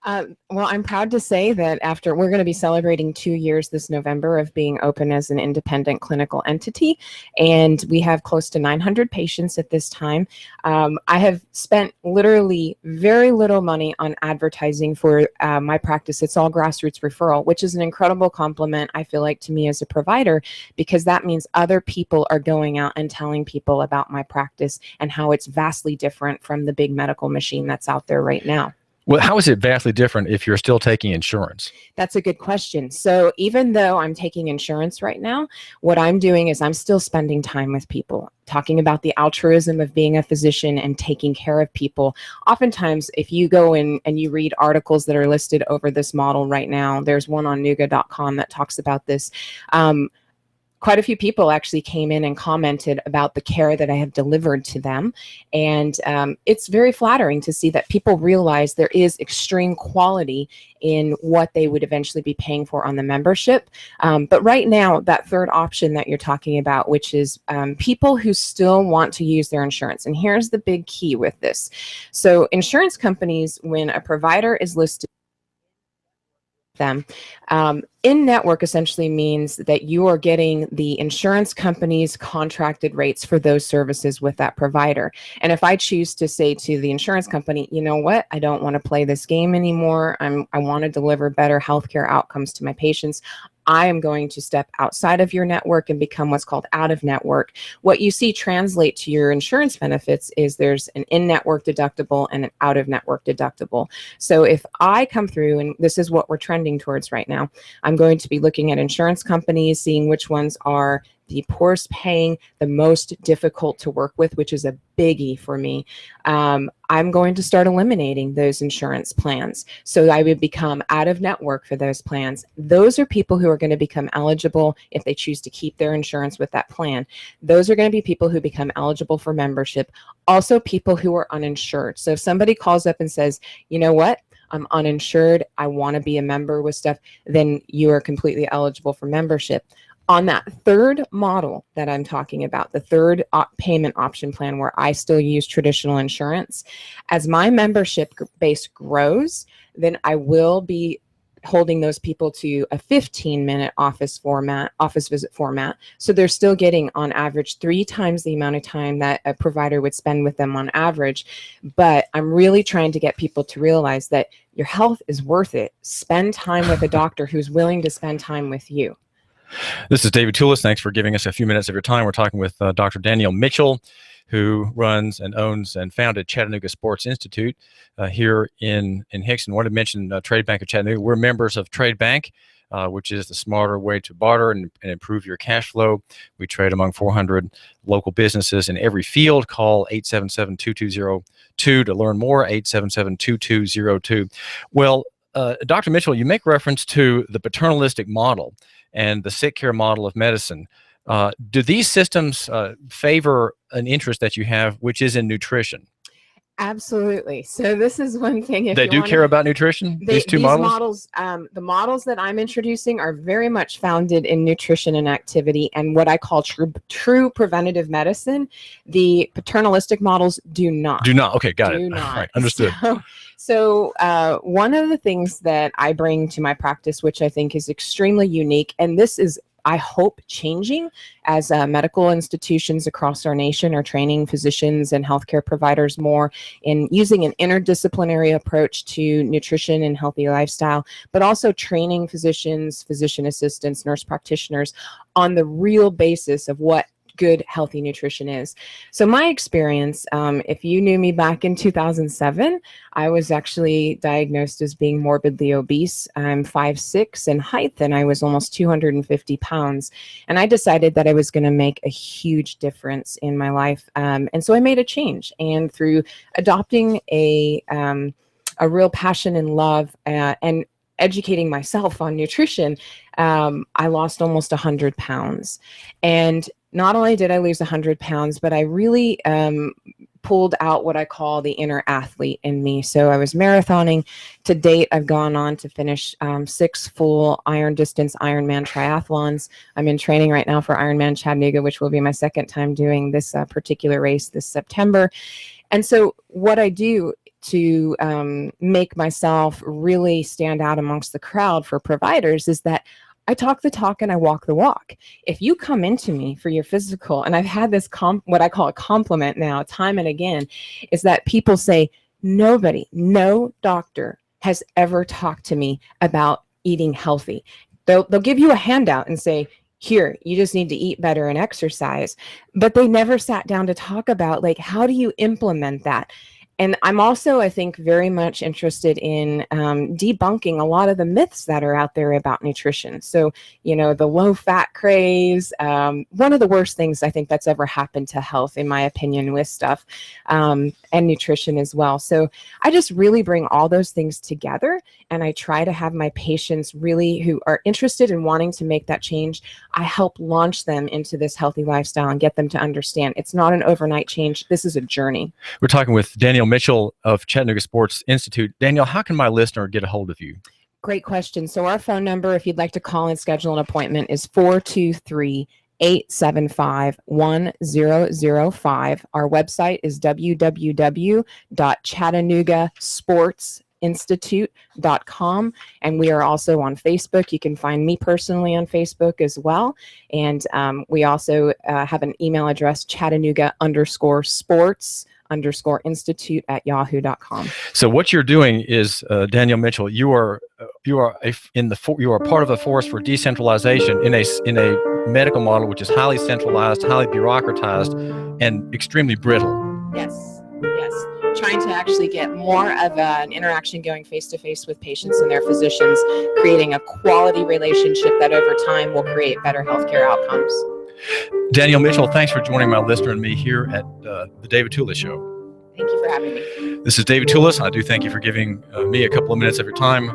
Well, I'm proud to say that we're going to be celebrating 2 years this November of being open as an independent clinical entity, and we have close to 900 patients at this time. I have spent literally very little money on advertising for my practice. It's all grassroots referral, which is an incredible compliment, I feel like, to me as a provider, because that means other people are going out and telling people about my practice and how it's vastly different from the big medical machine that's out there right now. Well, how is it vastly different if you're still taking insurance? That's a good question. So even though I'm taking insurance right now, what I'm doing is I'm still spending time with people, talking about the altruism of being a physician and taking care of people. Oftentimes, if you go in and you read articles that are listed over this model right now, there's one on Nooga.com that talks about this. Quite a few people actually came in and commented about the care that I have delivered to them. And it's very flattering to see that people realize there is extreme quality in what they would eventually be paying for on the membership. But right now, that third option that you're talking about, which is people who still want to use their insurance. And here's the big key with this. So insurance companies, when a provider is listed, them. In-network essentially means that you are getting the insurance company's contracted rates for those services with that provider. And if I choose to say to the insurance company, you know what, I don't want to play this game anymore. I want to deliver better healthcare outcomes to my patients, I am going to step outside of your network and become what's called out of network. What you see translate to your insurance benefits is there's an in-network deductible and an out-of-network deductible. So if I come through, and this is what we're trending towards right now, I'm going to be looking at insurance companies, seeing which ones are the poorest paying, the most difficult to work with, which is a biggie for me. I'm going to start eliminating those insurance plans. So I would become out of network for those plans. Those are people who are going to become eligible if they choose to keep their insurance with that plan. Those are going to be people who become eligible for membership. Also people who are uninsured. So if somebody calls up and says, you know what? I'm uninsured, I want to be a member with stuff, then you are completely eligible for membership. On that third model that I'm talking about, the third payment option plan where I still use traditional insurance, as my membership base grows, then I will be holding those people to a 15-minute office visit format. So they're still getting on average 3 times the amount of time that a provider would spend with them on average. But I'm really trying to get people to realize that your health is worth it. Spend time with a doctor who's willing to spend time with you. This is David Tulis. Thanks for giving us a few minutes of your time. We're talking with Dr. Danielle Mitchell, who runs and owns and founded Chattanooga Sports Institute here in Hickson. I wanted to mention Trade Bank of Chattanooga. We're members of Trade Bank, which is the smarter way to barter and improve your cash flow. We trade among 400 local businesses in every field. Call 877-2202 to learn more, 877-2202. Well, Dr. Mitchell, you make reference to the paternalistic model and the sick care model of medicine. Do these systems favor an interest that you have, which is in nutrition? Absolutely. So this is one thing. They do care about nutrition, these two models? The models that I'm introducing are very much founded in nutrition and activity and what I call true preventative medicine. The paternalistic models do not. Do not. Okay, got it. Do not. Right, understood. So one of the things that I bring to my practice, which I think is extremely unique, and this is, I hope, changing as medical institutions across our nation are training physicians and healthcare providers more in using an interdisciplinary approach to nutrition and healthy lifestyle, but also training physicians, physician assistants, nurse practitioners on the real basis of what good, healthy nutrition is. So my experience, if you knew me back in 2007, I was actually diagnosed as being morbidly obese. I'm 5'6" in height, and I was almost 250 pounds. And I decided that I was going to make a huge difference in my life. And so I made a change. And through adopting a real passion and love and educating myself on nutrition, I lost almost 100 pounds. And not only did I lose 100 pounds, but I really pulled out what I call the inner athlete in me. So I was marathoning. To date, I've gone on to finish 6 full iron distance Ironman triathlons. I'm in training right now for Ironman Chattanooga, which will be my second time doing this particular race this September. And so what I do to make myself really stand out amongst the crowd for providers is that I talk the talk and I walk the walk. If you come into me for your physical, and I've had this what I call a compliment now, time and again, is that people say, no doctor has ever talked to me about eating healthy. They'll give you a handout and say, here, you just need to eat better and exercise. But they never sat down to talk about, like, how do you implement that? And I'm also, I think, very much interested in debunking a lot of the myths that are out there about nutrition. So, you know, the low-fat craze, one of the worst things I think that's ever happened to health, in my opinion, with stuff, and nutrition as well. So I just really bring all those things together, and I try to have my patients really who are interested in wanting to make that change, I help launch them into this healthy lifestyle and get them to understand it's not an overnight change. This is a journey. We're talking with Danielle Mitchell of Chattanooga Sports Institute. Danielle, how can my listener get a hold of you? Great question. So our phone number, if you'd like to call and schedule an appointment, is 423-875-1005. Our website is www.chattanoogasportsinstitute.com. And we are also on Facebook. You can find me personally on Facebook as well. And we also have an email address, Chattanooga_sports American_Institute@yahoo.com. So what you're doing is, Danielle Mitchell, you are part of a force for decentralization in a medical model which is highly centralized, highly bureaucratized, and extremely brittle. Yes. Trying to actually get more of an interaction going face-to-face with patients and their physicians, creating a quality relationship that over time will create better healthcare outcomes. Danielle Mitchell, thanks for joining my listener and me here at the David Tulis Show. Thank you for having me. This is David Tulis. I do thank you for giving me a couple of minutes of your time.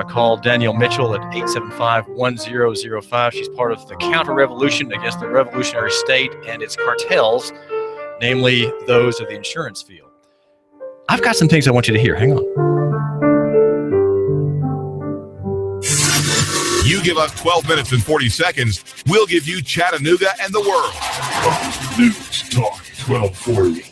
Call Danielle Mitchell at 875-1005. She's part of the counter-revolution against the revolutionary state and its cartels, namely those of the insurance field. I've got some things I want you to hear. Hang on. You give us 12 minutes and 40 seconds, we'll give you Chattanooga and the world. News Talk 1240.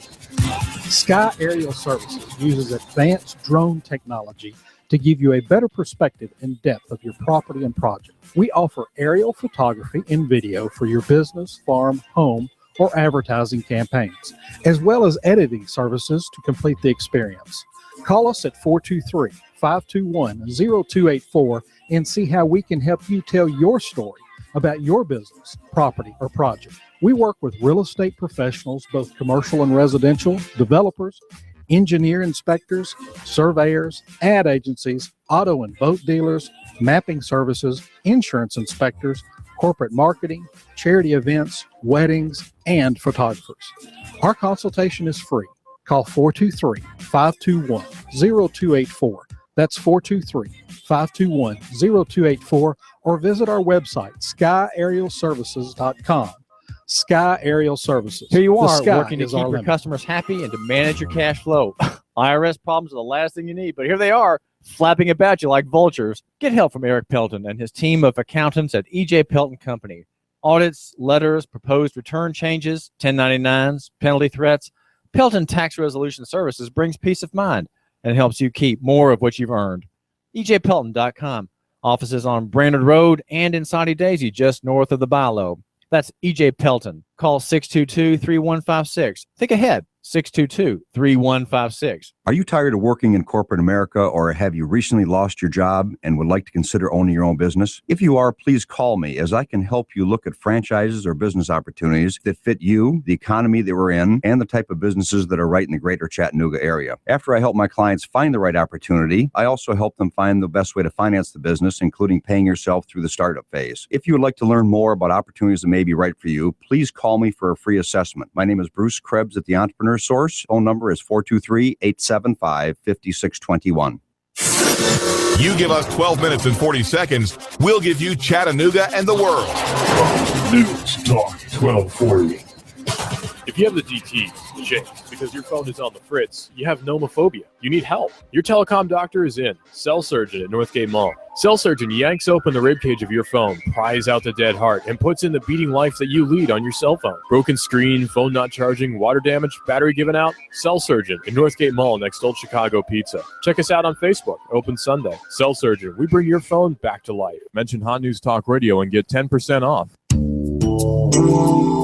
Sky Aerial Services uses advanced drone technology to give you a better perspective and depth of your property and project. We offer aerial photography and video for your business, farm, home, or advertising campaigns, as well as editing services to complete the experience. Call us at 423-521-0284 and see how we can help you tell your story about your business, property, or project. We work with real estate professionals, both commercial and residential, developers, engineer inspectors, surveyors, ad agencies, auto and boat dealers, mapping services, insurance inspectors, corporate marketing, charity events, weddings, and photographers. Our consultation is free. Call 423-521-0284. That's 423-521-0284, or visit our website, skyaerialservices.com. Sky Aerial Services. Here you are, The working to keep your customers happy and to manage your cash flow. IRS problems are the last thing you need, but here they are, flapping about you like vultures. Get help from Eric Pelton and his team of accountants at E.J. Pelton Company. Audits, letters, proposed return changes, 1099s, penalty threats. Pelton Tax Resolution Services brings peace of mind and helps you keep more of what you've earned. EJPelton.com. Offices on Brainerd Road and in Saudi Daisy, just north of the Bilo. That's E.J. Pelton. Call 622-3156. Think ahead. 622-3156. Are you tired of working in corporate America, or have you recently lost your job and would like to consider owning your own business? If you are, please call me, as I can help you look at franchises or business opportunities that fit you, the economy that we're in, and the type of businesses that are right in the greater Chattanooga area. After I help my clients find the right opportunity, I also help them find the best way to finance the business, including paying yourself through the startup phase. If you would like to learn more about opportunities that may be right for you, please call me for a free assessment. My name is Bruce Krebs at the Entrepreneur Source. Phone number is 423-875-5621. You give us 12 minutes and 40 seconds, we'll give you Chattanooga and the world. News Talk 1240. If you have the DTs, shake, because your phone is on the fritz, you have nomophobia. You need help. Your telecom doctor is in. Cell Surgeon at Northgate Mall. Cell Surgeon yanks open the ribcage of your phone, pries out the dead heart, and puts in the beating life that you lead on your cell phone. Broken screen, phone not charging, water damage, battery given out? Cell Surgeon at Northgate Mall next Old Chicago Pizza. Check us out on Facebook. Open Sunday. Cell Surgeon. We bring your phone back to life. Mention Hot News Talk Radio and get 10% off.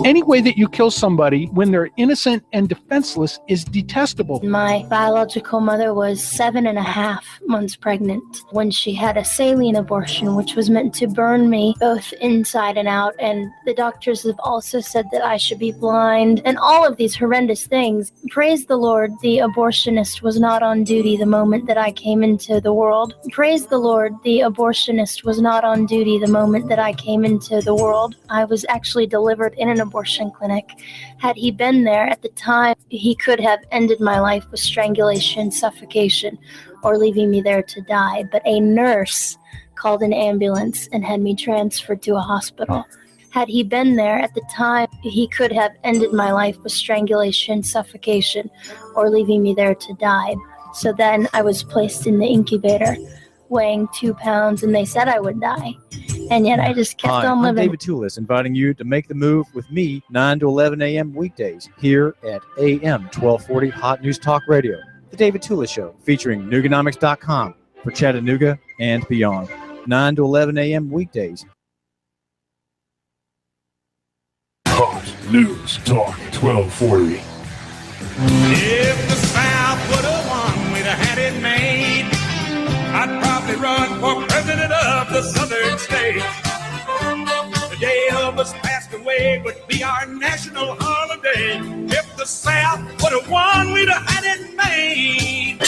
Any way that you kill somebody when they're innocent and defenseless is detestable. My biological mother was 7.5 months pregnant when she had a saline abortion, which was meant to burn me both inside and out. And the doctors have also said that I should be blind and all of these horrendous things. Praise the Lord, the abortionist was not on duty the moment that I came into the world. Praise the Lord, the abortionist was not on duty the moment that I came into the world. I was actually delivered in an abortion clinic. Had he been there at the time, he could have ended my life with strangulation, suffocation, or leaving me there to die. But a nurse called an ambulance and had me transferred to a hospital. Had he been there at the time, he could have ended my life with strangulation, suffocation, or leaving me there to die. So then I was placed in the incubator, weighing 2 pounds, and they said I would die. And yet I just kept on living. I'm David Tulis, inviting you to make the move with me 9 to 11 a.m. weekdays here at AM 1240 Hot News Talk Radio. The David Tulis Show, featuring Nooganomics.com for Chattanooga and beyond. 9 to 11 a.m. weekdays. Hot News Talk 1240. If the South would have won, we'd have had it made. I'd probably run for president of the southern states. The day Elvis passed away would be our national holiday. If the South would have won, we'd have had it made.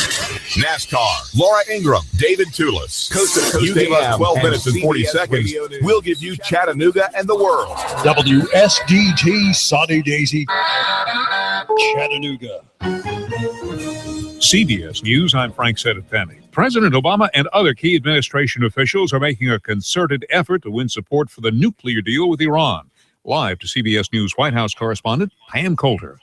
NASCAR, Laura Ingraham, David Tulis. Coast to Coast. You give us 12 minutes and 40 seconds. We'll give you Chattanooga and the world. WSDT Sunny Daisy, Chattanooga. CBS News, I'm Frank Sedetani. President Obama and other key administration officials are making a concerted effort to win support for the nuclear deal with Iran. Live to CBS News White House correspondent Pam Coulter.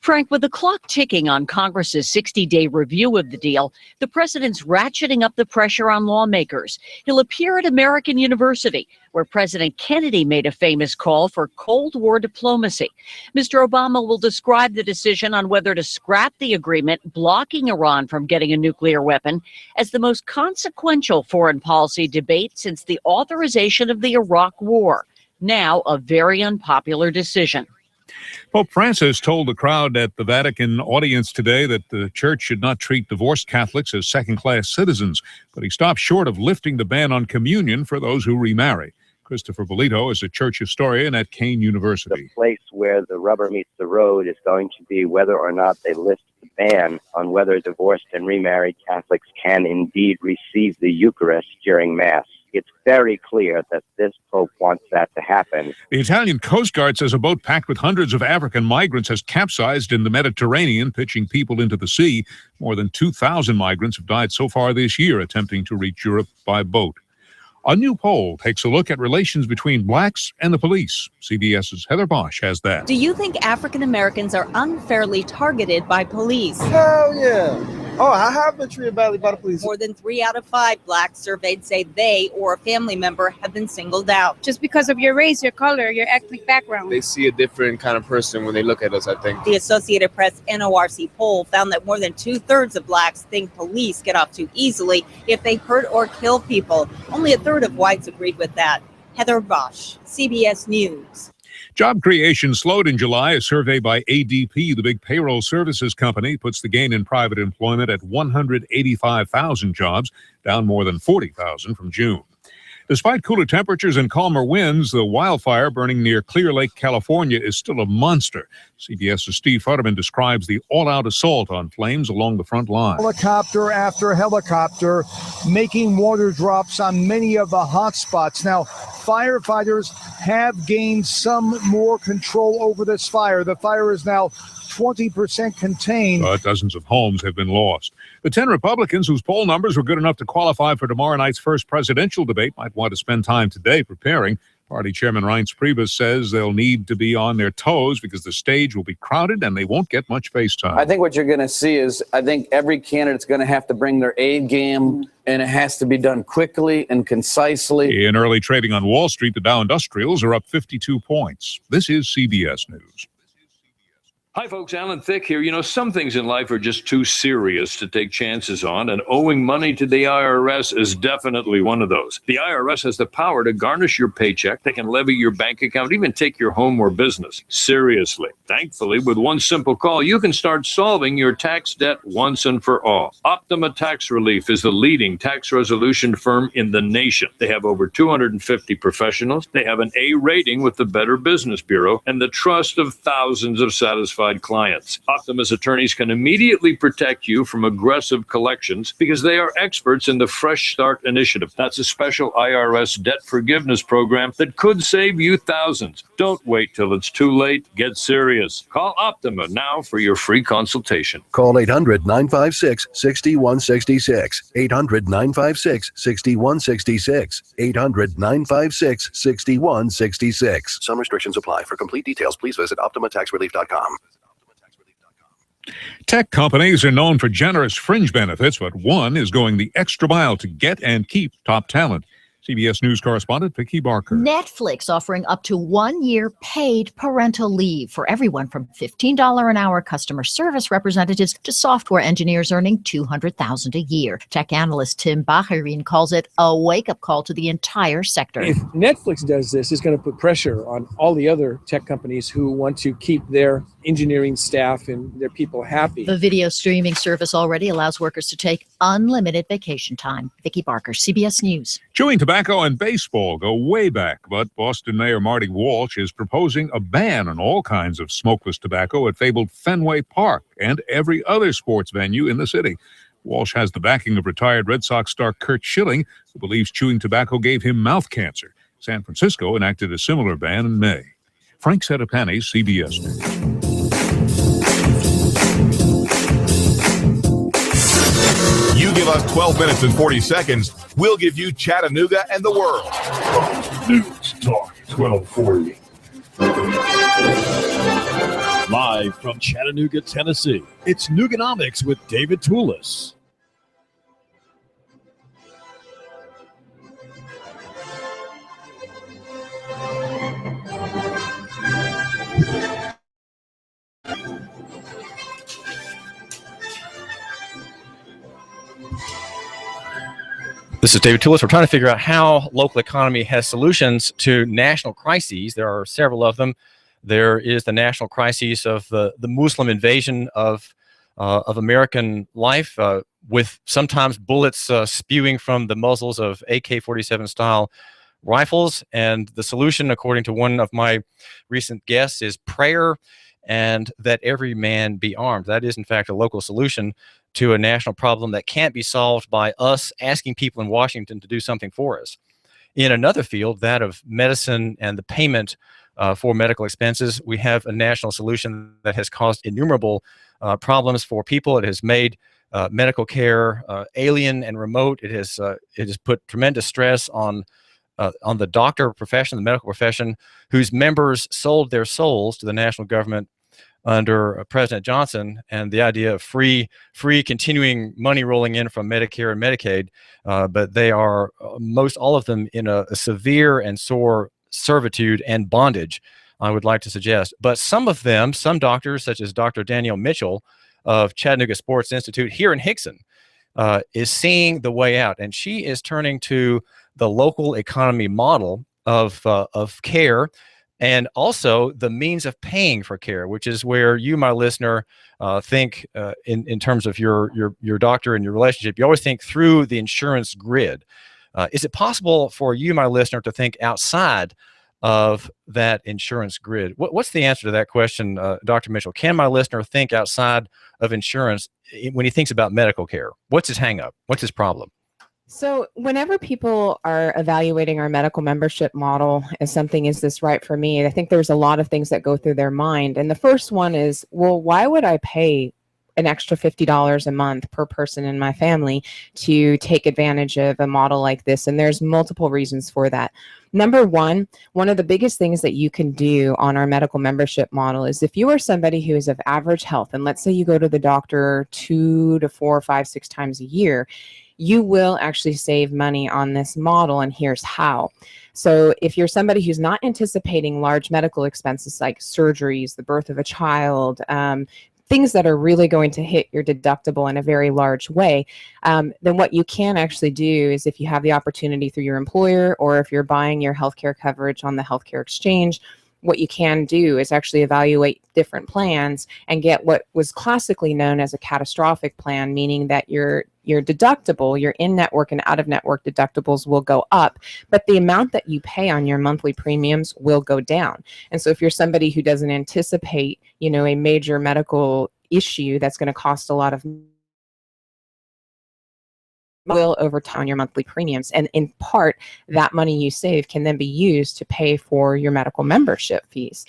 Frank, with the clock ticking on Congress's 60-day review of the deal, the president's ratcheting up the pressure on lawmakers. He'll appear at American University, where President Kennedy made a famous call for Cold War diplomacy. Mr. Obama will describe the decision on whether to scrap the agreement blocking Iran from getting a nuclear weapon as the most consequential foreign policy debate since the authorization of the Iraq War. Now, a very unpopular decision. Pope Francis told the crowd at the Vatican audience today that the church should not treat divorced Catholics as second-class citizens, but he stopped short of lifting the ban on communion for those who remarry. Christopher Bolito is a church historian at Kane University. The place where the rubber meets the road is going to be whether or not they lift the ban on whether divorced and remarried Catholics can indeed receive the Eucharist during Mass. It's very clear that this Pope wants that to happen. The Italian Coast Guard says a boat packed with hundreds of African migrants has capsized in the Mediterranean, pitching people into the sea. More than 2,000 migrants have died so far this year attempting to reach Europe by boat. A new poll takes a look at relations between blacks and the police. CBS's Heather Bosch has that. Do you think African Americans are unfairly targeted by police? Hell yeah. Oh, I have been treated badly by the police. More than 3 out of 5 blacks surveyed say they or a family member have been singled out. Just because of your race, your color, your ethnic background. They see a different kind of person when they look at us, I think. The Associated Press NORC poll found that more than 2/3 of blacks think police get off too easily if they hurt or kill people. Only a third of whites agreed with that. Heather Bosch, CBS News. Job creation slowed in July. A survey by ADP, the big payroll services company, puts the gain in private employment at 185,000 jobs, down more than 40,000 from June. Despite cooler temperatures and calmer winds, the wildfire burning near Clear Lake, California, is still a monster. CBS's Steve Futterman describes the all-out assault on flames along the front line. Helicopter after helicopter making water drops on many of the hot spots. Now, firefighters have gained some more control over this fire. The fire is now 20% contained. But dozens of homes have been lost. The 10 Republicans whose poll numbers were good enough to qualify for tomorrow night's first presidential debate might want to spend time today preparing. Party Chairman Reince Priebus says they'll need to be on their toes because the stage will be crowded and they won't get much face time. I think what you're going to see is I think every candidate's going to have to bring their A game, and it has to be done quickly and concisely. In early trading on Wall Street, the Dow Industrials are up 52 points. This is CBS News. Hi, folks. Alan Thicke here. You know, some things in life are just too serious to take chances on, and owing money to the IRS is definitely one of those. The IRS has the power to garnish your paycheck. They can levy your bank account, even take your home or business. Seriously. Thankfully, with one simple call, you can start solving your tax debt once and for all. Optima Tax Relief is the leading tax resolution firm in the nation. They have over 250 professionals. They have an A rating with the Better Business Bureau and the trust of thousands of satisfied clients. Optima's attorneys can immediately protect you from aggressive collections because they are experts in the Fresh Start Initiative. That's a special IRS debt forgiveness program that could save you thousands. Don't wait till it's too late. Get serious. Call Optima now for your free consultation. Call 800-956-6166. 800-956-6166. 800-956-6166. Some restrictions apply. For complete details, please visit OptimaTaxRelief.com. Tech companies are known for generous fringe benefits, but one is going the extra mile to get and keep top talent. CBS News correspondent Vicki Barker. Netflix offering up to 1 year paid parental leave for everyone from $15 an hour customer service representatives to software engineers earning $200,000 a year. Tech analyst Tim Bahirin calls it a wake-up call to the entire sector. If Netflix does this, it's going to put pressure on all the other tech companies who want to keep their engineering staff and their people happy. The video streaming service already allows workers to take unlimited vacation time. Vicki Barker, CBS News. Chewing tobacco and baseball go way back, but Boston Mayor Marty Walsh is proposing a ban on all kinds of smokeless tobacco at fabled Fenway Park and every other sports venue in the city. Walsh has the backing of retired Red Sox star Curt Schilling, who believes chewing tobacco gave him mouth cancer. San Francisco enacted a similar ban in May. Frank Settapani, CBS News. You give us 12 minutes and 40 seconds, we'll give you Chattanooga and the world. News Talk 1240. Live from Chattanooga, Tennessee, it's Nooganomics with David Tulis. This is David Tulis. We're trying to figure out how local economy has solutions to national crises. There are several of them. There is the national crisis of the Muslim invasion of American life, with sometimes bullets spewing from the muzzles of AK-47 style rifles. And the solution, according to one of my recent guests, is prayer and that every man be armed. That is, in fact, a local solution to a national problem that can't be solved by us asking people in Washington to do something for us. In another field, that of medicine and the payment for medical expenses, we have a national solution that has caused innumerable problems for people. It has made medical care alien and remote. It has put tremendous stress on the doctor profession, the medical profession, whose members sold their souls to the national government under President Johnson, and the idea of free continuing money rolling in from Medicare and Medicaid, but they are most all of them in a severe and sore servitude and bondage, I would like to suggest. But some of them, some doctors, such as Dr. Danielle Mitchell of Chattanooga Sports Institute here in Hickson, is seeing the way out, and she is turning to the local economy model of care, and also the means of paying for care, which is where you, my listener, think in terms of your doctor and your relationship. You always think through the insurance grid. Is it possible for you, my listener, to think outside of that insurance grid? What's the answer to that question, Dr. Mitchell? Can my listener think outside of insurance when he thinks about medical care? What's his hang up? What's his problem? So whenever people are evaluating our medical membership model as something, is this right for me? I think there's a lot of things that go through their mind. And the first one is, well, why would I pay an extra $50 a month per person in my family to take advantage of a model like this? And there's multiple reasons for that. Number one of the biggest things that you can do on our medical membership model is, if you are somebody who is of average health, and let's say you go to the doctor 2 to 4, 5, 6 times a year, you will actually save money on this model, and here's how. So if you're somebody who's not anticipating large medical expenses like surgeries, the birth of a child, things that are really going to hit your deductible in a very large way, then what you can actually do is, if you have the opportunity through your employer, or if you're buying your healthcare coverage on the healthcare exchange, what you can do is actually evaluate different plans and get what was classically known as a catastrophic plan, meaning that your deductible, your in-network and out-of-network deductibles will go up, but the amount that you pay on your monthly premiums will go down. And so if you're somebody who doesn't anticipate, a major medical issue that's going to cost a lot of will over time on your monthly premiums, and in part that money you save can then be used to pay for your medical membership fees.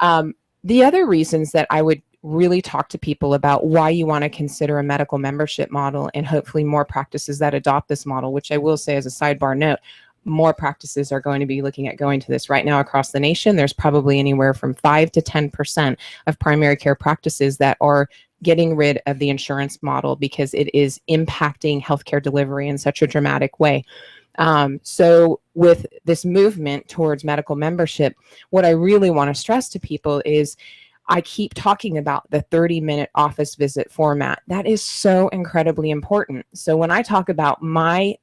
The other reasons that I would really talk to people about why you want to consider a medical membership model, and hopefully more practices that adopt this model, which I will say as a sidebar note, more practices are going to be looking at going to this right now across the nation. There's probably anywhere from 5 to 10% of primary care practices that are getting rid of the insurance model because it is impacting healthcare delivery in such a dramatic way. So with this movement towards medical membership, what I really want to stress to people is, I keep talking about the 30-minute office visit format. That is so incredibly important. So when I talk about my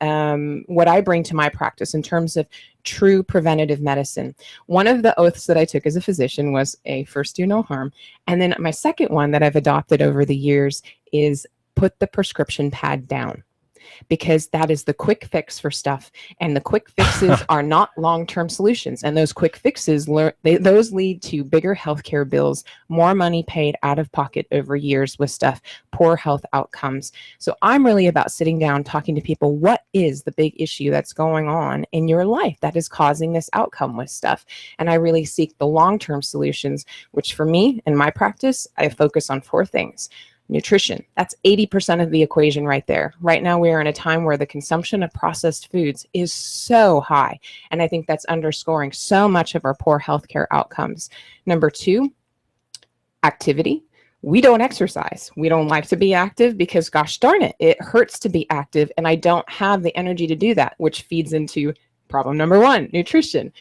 what I bring to my practice in terms of true preventative medicine, one of the oaths that I took as a physician was first do no harm. And then my second one that I've adopted over the years is put the prescription pad down. Because that is the quick fix for stuff, and the quick fixes are not long-term solutions. And those quick fixes, those lead to bigger healthcare bills, more money paid out of pocket over years with stuff, poor health outcomes. So I'm really about sitting down, talking to people. What is the big issue that's going on in your life that is causing this outcome with stuff? And I really seek the long-term solutions, which for me, in my practice, I focus on 4 things. Nutrition. That's 80% of the equation right there. Right now, we are in a time where the consumption of processed foods is so high. And I think that's underscoring so much of our poor healthcare outcomes. Number 2, activity. We don't exercise. We don't like to be active because, gosh darn it, it hurts to be active. And I don't have the energy to do that, which feeds into problem number 1, nutrition.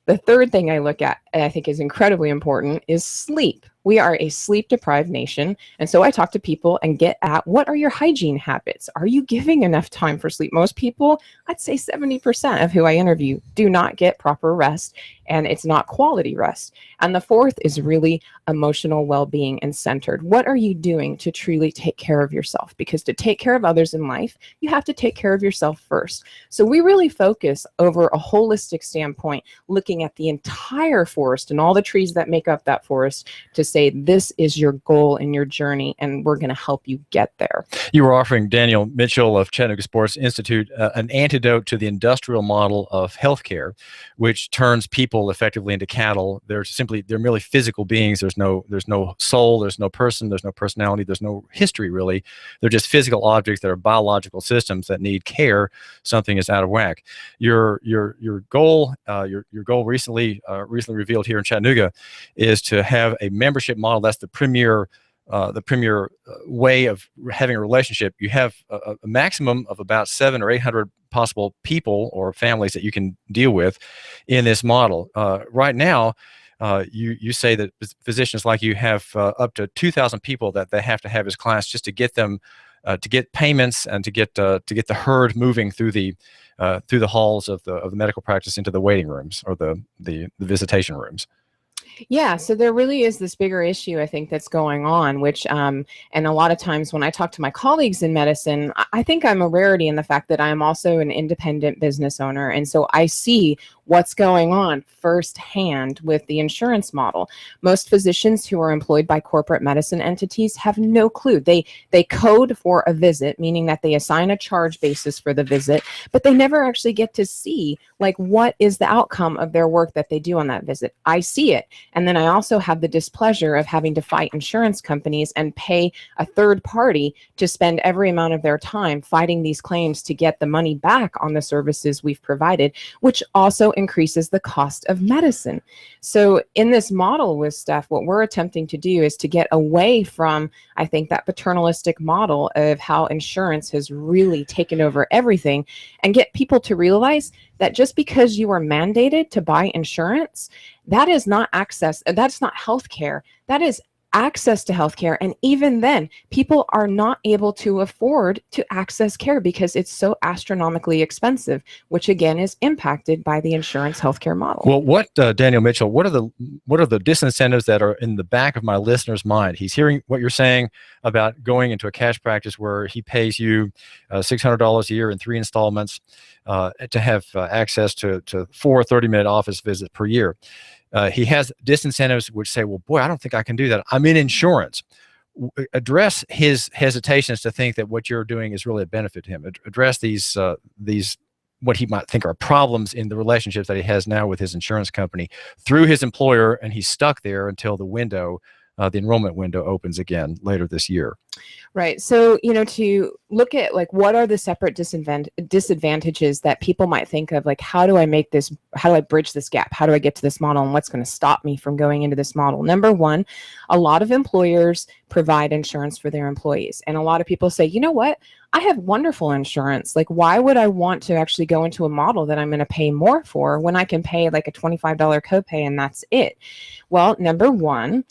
The third thing I look at, and I think is incredibly important, is sleep. We are a sleep-deprived nation, and so I talk to people and get at, what are your hygiene habits? Are you giving enough time for sleep? Most people, I'd say 70% of who I interview, do not get proper rest, and it's not quality rest. And the fourth is really emotional well-being and centered. What are you doing to truly take care of yourself? Because to take care of others in life, you have to take care of yourself first. So we really focus over a holistic standpoint, looking at the entire forest and all the trees that make up that forest to say, this is your goal in your journey, and we're going to help you get there. You were offering Danielle Mitchell of Chattanooga Sports Institute an antidote to the industrial model of healthcare, which turns people effectively into cattle. They're merely physical beings. There's no soul, there's no person, there's no personality, there's no history really. They're just physical objects that are biological systems that need care. Something is out of whack. Your goal recently revealed here in Chattanooga is to have a membership model that's the premier way of having a relationship. You have a maximum of about 700 or 800 possible people or families that you can deal with in this model. Right now, you say that physicians like you have up to 2,000 people that they have to have as class just to get them to get payments and to get the herd moving through the halls of the medical practice into the waiting rooms or the visitation rooms. Yeah, so there really is this bigger issue, I think, that's going on, which, and a lot of times when I talk to my colleagues in medicine, I think I'm a rarity in the fact that I'm also an independent business owner. And so I see what's going on firsthand with the insurance model. Most physicians who are employed by corporate medicine entities have no clue. They code for a visit, meaning that they assign a charge basis for the visit, but they never actually get to see, like, what is the outcome of their work that they do on that visit. I see it. And then I also have the displeasure of having to fight insurance companies and pay a third party to spend every amount of their time fighting these claims to get the money back on the services we've provided, which also increases the cost of medicine. So in this model with Steph, what we're attempting to do is to get away from, I think, that paternalistic model of how insurance has really taken over everything, and get people to realize that just because you are mandated to buy insurance, that is not access, that's not healthcare. That is access to healthcare. And even then, people are not able to afford to access care because it's so astronomically expensive, which again is impacted by the insurance healthcare model. Well, what Danielle Mitchell, what are the disincentives that are in the back of my listener's mind? He's hearing what you're saying about going into a cash practice where he pays you $600 a year in 3 installments to have access to 4 30-minute office visits per year. He has disincentives which say, well, boy, I don't think I can do that. I'm in insurance. Address his hesitations to think that what you're doing is really a benefit to him. Address these what he might think are problems in the relationships that he has now with his insurance company through his employer, and he's stuck there until the enrollment window opens again later this year. Right. So, to look at, like, what are the separate disadvantages that people might think of, like, how do I bridge this gap? How do I get to this model, and what's going to stop me from going into this model? Number one, a lot of employers provide insurance for their employees. And a lot of people say, you know what? I have wonderful insurance. Like, why would I want to actually go into a model that I'm going to pay more for when I can pay like a $25 copay and that's it? Well, number one,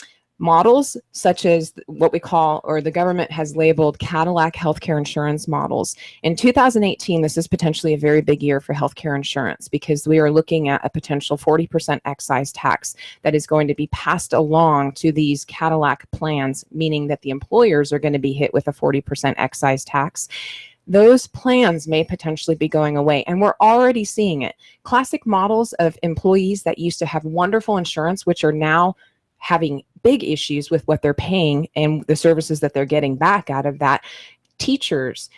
models such as what we call, or the government has labeled, Cadillac healthcare insurance models. In 2018, this is potentially a very big year for healthcare insurance because we are looking at a potential 40% excise tax that is going to be passed along to these Cadillac plans, meaning that the employers are going to be hit with a 40% excise tax. Those plans may potentially be going away, and we're already seeing it. Classic models of employees that used to have wonderful insurance, which are now having big issues with what they're paying and the services that they're getting back out of that. Teachers,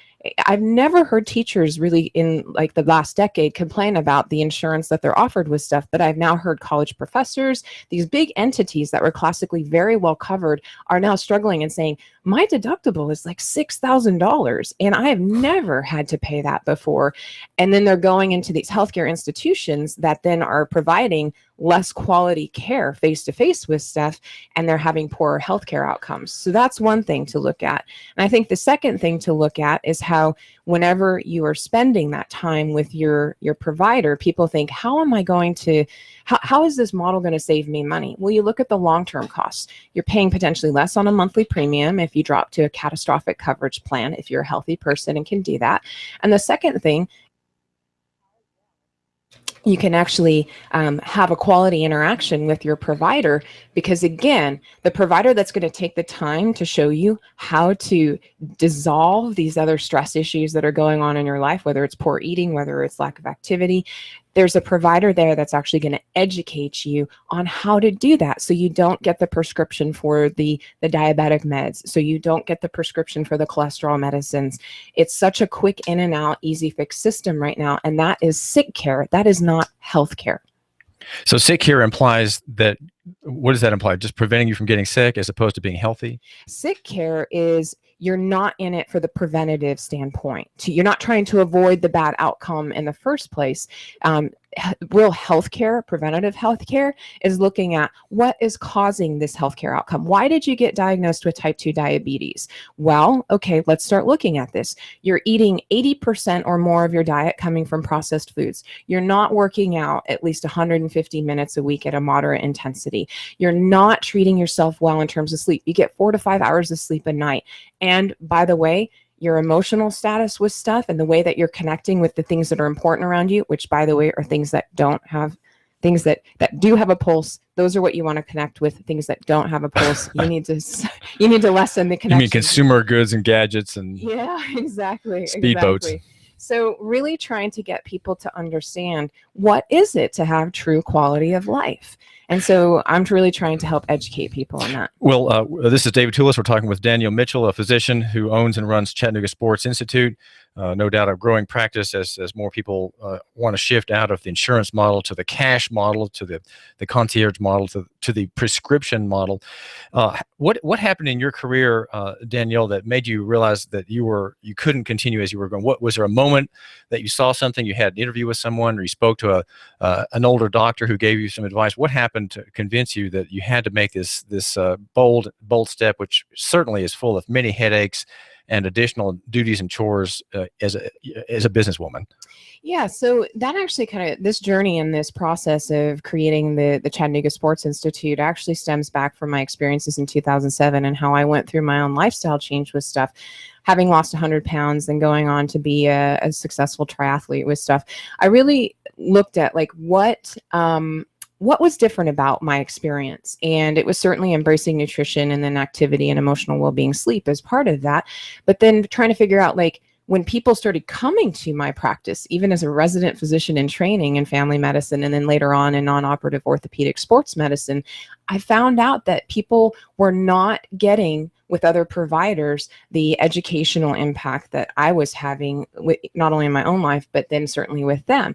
I've never heard teachers really in like the last decade complain about the insurance that they're offered with stuff, but I've now heard college professors, these big entities that were classically very well covered, are now struggling and saying, my deductible is like $6,000 and I have never had to pay that before. And then they're going into these healthcare institutions that then are providing less quality care face-to-face with stuff, and they're having poorer healthcare outcomes. So that's one thing to look at. And I think the second thing to look at is how whenever you are spending that time with your provider, people think, how am I going to, how is this model going to save me money? Well, you look at the long-term costs. You're paying potentially less on a monthly premium if you drop to a catastrophic coverage plan, if you're a healthy person and can do that. And the second thing, you can actually have a quality interaction with your provider, because again, the provider that's going to take the time to show you how to dissolve these other stress issues that are going on in your life, whether it's poor eating, whether it's lack of activity, there's a provider there that's actually going to educate you on how to do that, so you don't get the prescription for the diabetic meds, so you don't get the prescription for the cholesterol medicines. It's such a quick in and out, easy fix system right now, and that is sick care. That is not health care. So sick care implies that, what does that imply? Just preventing you from getting sick as opposed to being healthy? Sick care is you're not in it for the preventative standpoint. You're not trying to avoid the bad outcome in the first place. Real healthcare, preventative healthcare, is looking at what is causing this healthcare outcome. Why did you get diagnosed with type 2 diabetes? Well, okay, let's start looking at this. You're eating 80% or more of your diet coming from processed foods. You're not working out at least 150 minutes a week at a moderate intensity. You're not treating yourself well in terms of sleep. You get 4 to 5 hours of sleep a night. And by the way, your emotional status with stuff and the way that you're connecting with the things that are important around you, which by the way are things that don't have, things that do have a pulse. Those are what you want to connect with. Things that don't have a pulse, you need to lessen the connection. You mean consumer goods and gadgets and exactly. Speedboats. So really trying to get people to understand, what is it to have true quality of life? And so I'm really trying to help educate people on that. Well, this is David Tulis. We're talking with Danielle Mitchell, a physician who owns and runs Chattanooga Sports Institute. No doubt a growing practice as more people want to shift out of the insurance model to the cash model, to the concierge model, to the prescription model. What happened in your career, Danielle, that made you realize that you couldn't continue as you were going? Was there a moment that you saw something, you had an interview with someone, or you spoke to an older doctor who gave you some advice? What happened to convince you that you had to make this bold step, which certainly is full of many headaches and additional duties and chores as a businesswoman? Yeah, so that actually this journey and this process of creating the Chattanooga Sports Institute actually stems back from my experiences in 2007 and how I went through my own lifestyle change with stuff. Having lost 100 pounds and going on to be a successful triathlete with stuff, I really looked at like what was different about my experience. And it was certainly embracing nutrition and then activity and emotional well-being, sleep as part of that. But then trying to figure out, like, when people started coming to my practice, even as a resident physician in training in family medicine, and then later on in non-operative orthopedic sports medicine, I found out that people were not getting with other providers the educational impact that I was having, with not only in my own life, but then certainly with them.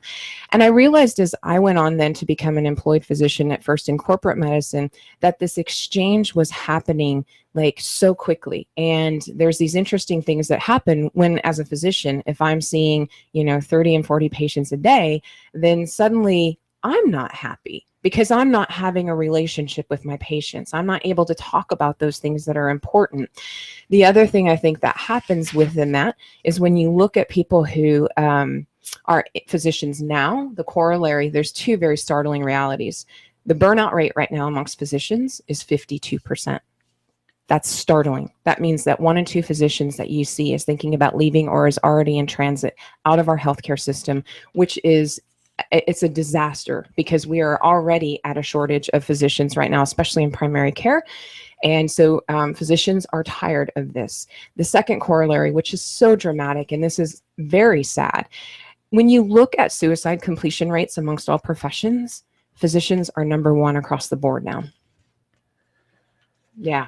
And I realized as I went on then to become an employed physician, at first in corporate medicine, that this exchange was happening like so quickly. And there's these interesting things that happen when, as a physician, if I'm seeing, 30 and 40 patients a day, then suddenly I'm not happy because I'm not having a relationship with my patients. I'm not able to talk about those things that are important. The other thing I think that happens within that is when you look at people who are physicians now, the corollary, there's two very startling realities. The burnout rate right now amongst physicians is 52%. That's startling. That means that 1 in 2 physicians that you see is thinking about leaving or is already in transit out of our healthcare system, which is, it's a disaster because we are already at a shortage of physicians right now, especially in primary care. And so physicians are tired of this. The second corollary, which is so dramatic, and this is very sad, when you look at suicide completion rates amongst all professions, physicians are number 1 across the board now. Yeah.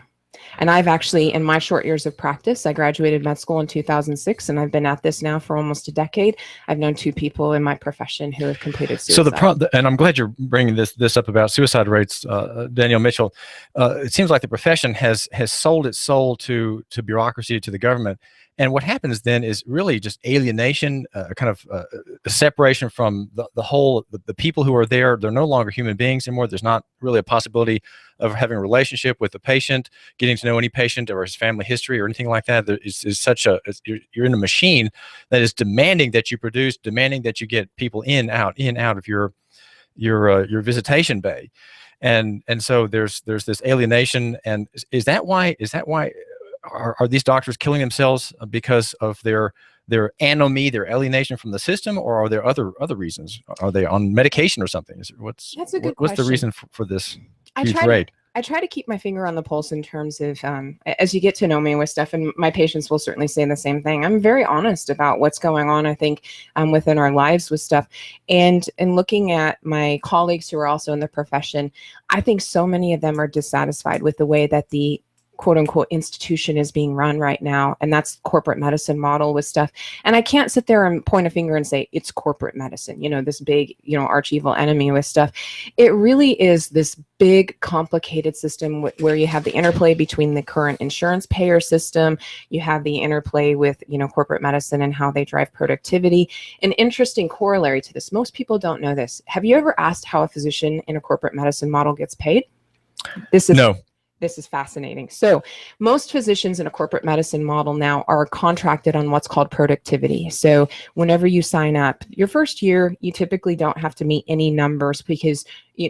And I've actually, in my short years of practice, I graduated med school in 2006, and I've been at this now for almost a decade. I've known 2 people in my profession who have completed suicide. So and I'm glad you're bringing this up about suicide rates, Danielle Mitchell. It seems like the profession has sold its soul to bureaucracy, to the government. And what happens then is really just alienation, kind of a separation from the people who are there. They're no longer human beings anymore. There's not really a possibility of having a relationship with the patient, getting to know any patient or his family history or anything like that. You're in a machine that is demanding that you produce, demanding that you get people in, out of your visitation bay. And so there's this alienation. And is that why are these doctors killing themselves because of their anomie, their alienation from the system, or are there other reasons? Are they on medication or something? What's the reason for this huge rate? I try to keep my finger on the pulse in terms of, as you get to know me with stuff, and my patients will certainly say the same thing. I'm very honest about what's going on, I think, within our lives with stuff. And in looking at my colleagues who are also in the profession, I think so many of them are dissatisfied with the way that the quote unquote institution is being run right now. And that's corporate medicine model with stuff. And I can't sit there and point a finger and say it's corporate medicine, this big, arch evil enemy with stuff. It really is this big complicated system where you have the interplay between the current insurance payer system. You have the interplay with, corporate medicine and how they drive productivity. An interesting corollary to this. Most people don't know this. Have you ever asked how a physician in a corporate medicine model gets paid? No. This is fascinating. So most physicians in a corporate medicine model now are contracted on what's called productivity. So whenever you sign up, your first year, you typically don't have to meet any numbers because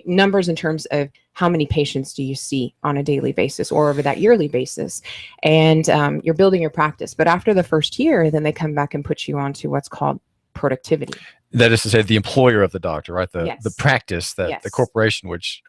numbers in terms of how many patients do you see on a daily basis or over that yearly basis. And you're building your practice. But after the first year, then they come back and put you onto what's called productivity. That is to say, the employer of the doctor, right? The practice, the corporation which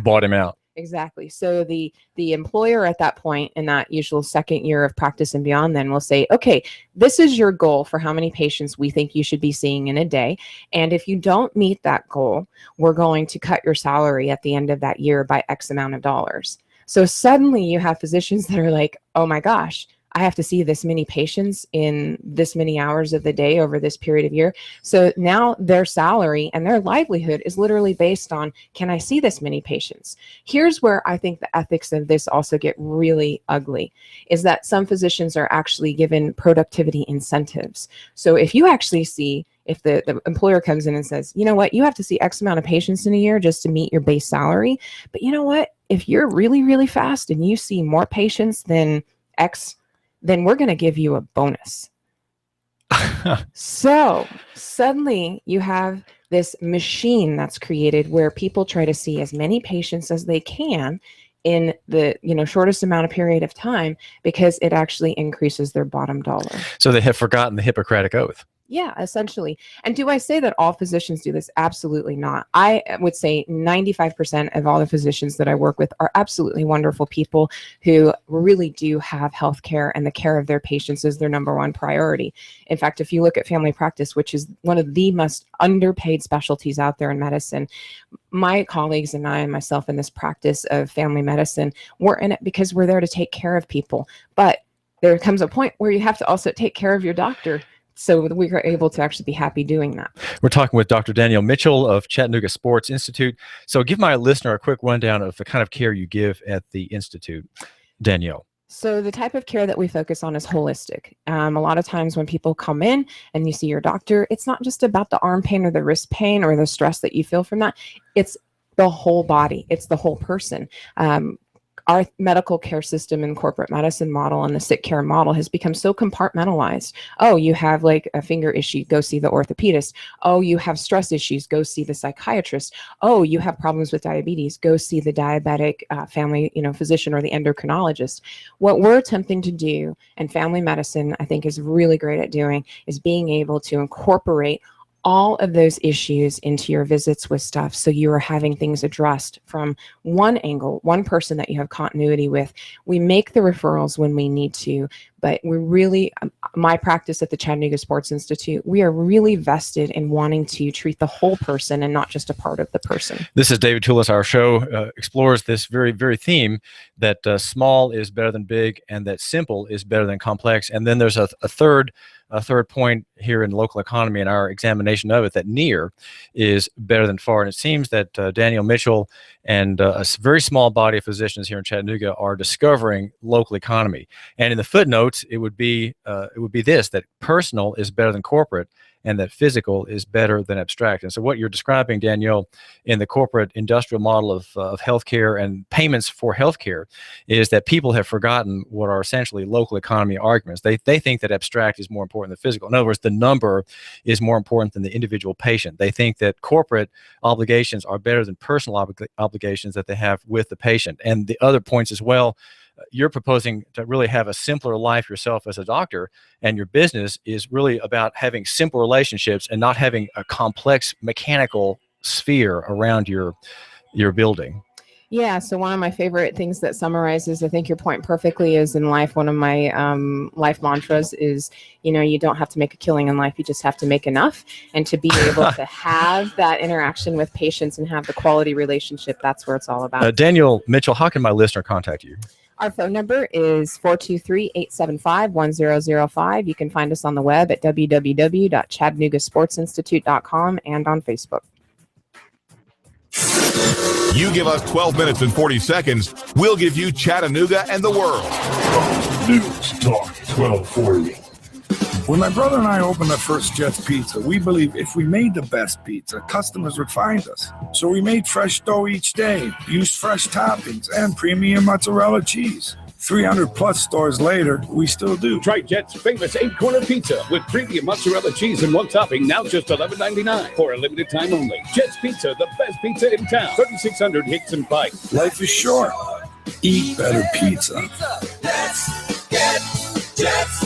bought him out. Exactly. So the employer at that point in that usual second year of practice and beyond then will say, okay, this is your goal for how many patients we think you should be seeing in a day. And if you don't meet that goal, we're going to cut your salary at the end of that year by X amount of dollars. So suddenly you have physicians that are like, oh my gosh, I have to see this many patients in this many hours of the day over this period of year. So now their salary and their livelihood is literally based on, can I see this many patients? Here's where I think the ethics of this also get really ugly, is that some physicians are actually given productivity incentives. So if you actually see, if the employer comes in and says, you know what, you have to see X amount of patients in a year just to meet your base salary. But you know what, if you're really, really fast and you see more patients than X, then we're going to give you a bonus. So suddenly you have this machine that's created where people try to see as many patients as they can in the shortest amount of period of time because it actually increases their bottom dollar. So they have forgotten the Hippocratic Oath. Yeah, essentially. And do I say that all physicians do this? Absolutely not. I would say 95% of all the physicians that I work with are absolutely wonderful people who really do have healthcare, and the care of their patients is their number one priority. In fact, if you look at family practice, which is one of the most underpaid specialties out there in medicine, my colleagues and I and myself in this practice of family medicine, we're in it because we're there to take care of people. But there comes a point where you have to also take care of your doctor. So we are able to actually be happy doing that. We're talking with Dr. Danielle Mitchell of Chattanooga Sports Institute. So give my listener a quick rundown of the kind of care you give at the Institute, Danielle. So the type of care that we focus on is holistic. A lot of times when people come in and you see your doctor, it's not just about the arm pain or the wrist pain or the stress that you feel from that. It's the whole body. It's the whole person. our medical care system and corporate medicine model and the sick care model has become so compartmentalized. Oh, you have like a finger issue, go see the orthopedist. Oh, you have stress issues, go see the psychiatrist. Oh, you have problems with diabetes, go see the diabetic family, physician or the endocrinologist. What we're attempting to do, and family medicine, I think, is really great at doing, is being able to incorporate all of those issues into your visits with stuff, so you are having things addressed from one angle, one person that you have continuity with. We make the referrals when we need to, but we really, my practice at the Chattanooga Sports Institute, we are really vested in wanting to treat the whole person and not just a part of the person. This is David Tulis. Our show explores this very, very theme that small is better than big and that simple is better than complex. And then there's a third point here in local economy in our examination of it, that near is better than far. And it seems that Danielle Mitchell and a very small body of physicians here in Chattanooga are discovering local economy. And in the footnotes, it would be this, that personal is better than corporate and that physical is better than abstract. And so what you're describing, Danielle, in the corporate industrial model of healthcare and payments for healthcare is that people have forgotten what are essentially local economy arguments. They think that abstract is more important than physical. In other words, the number is more important than the individual patient. They think that corporate obligations are better than personal obligations that they have with the patient. And the other points as well, you're proposing to really have a simpler life yourself as a doctor, and your business is really about having simple relationships and not having a complex mechanical sphere around your building. Yeah, so one of my favorite things that summarizes, I think, your point perfectly is in life, one of my life mantras is, you don't have to make a killing in life, you just have to make enough. And to be able to have that interaction with patients and have the quality relationship, that's where it's all about. Danielle Mitchell, how can my listener contact you? Our phone number is 423-875-1005. You can find us on the web at www.chattanoogasportsinstitute.com and on Facebook. You give us 12 minutes and 40 seconds, we'll give you Chattanooga and the world. News Talk 1240. When my brother and I opened the first Jets Pizza, we believed if we made the best pizza, customers would find us. So we made fresh dough each day, used fresh toppings, and premium mozzarella cheese. 300 plus stores later, we still do. Try Jet's famous 8-corner pizza with premium mozzarella cheese and one topping, now just $11.99 for a limited time only. Jet's Pizza, the best pizza in town. 3600 Hicks and Pike. Life is short. Eat better pizza. Let's get Jets.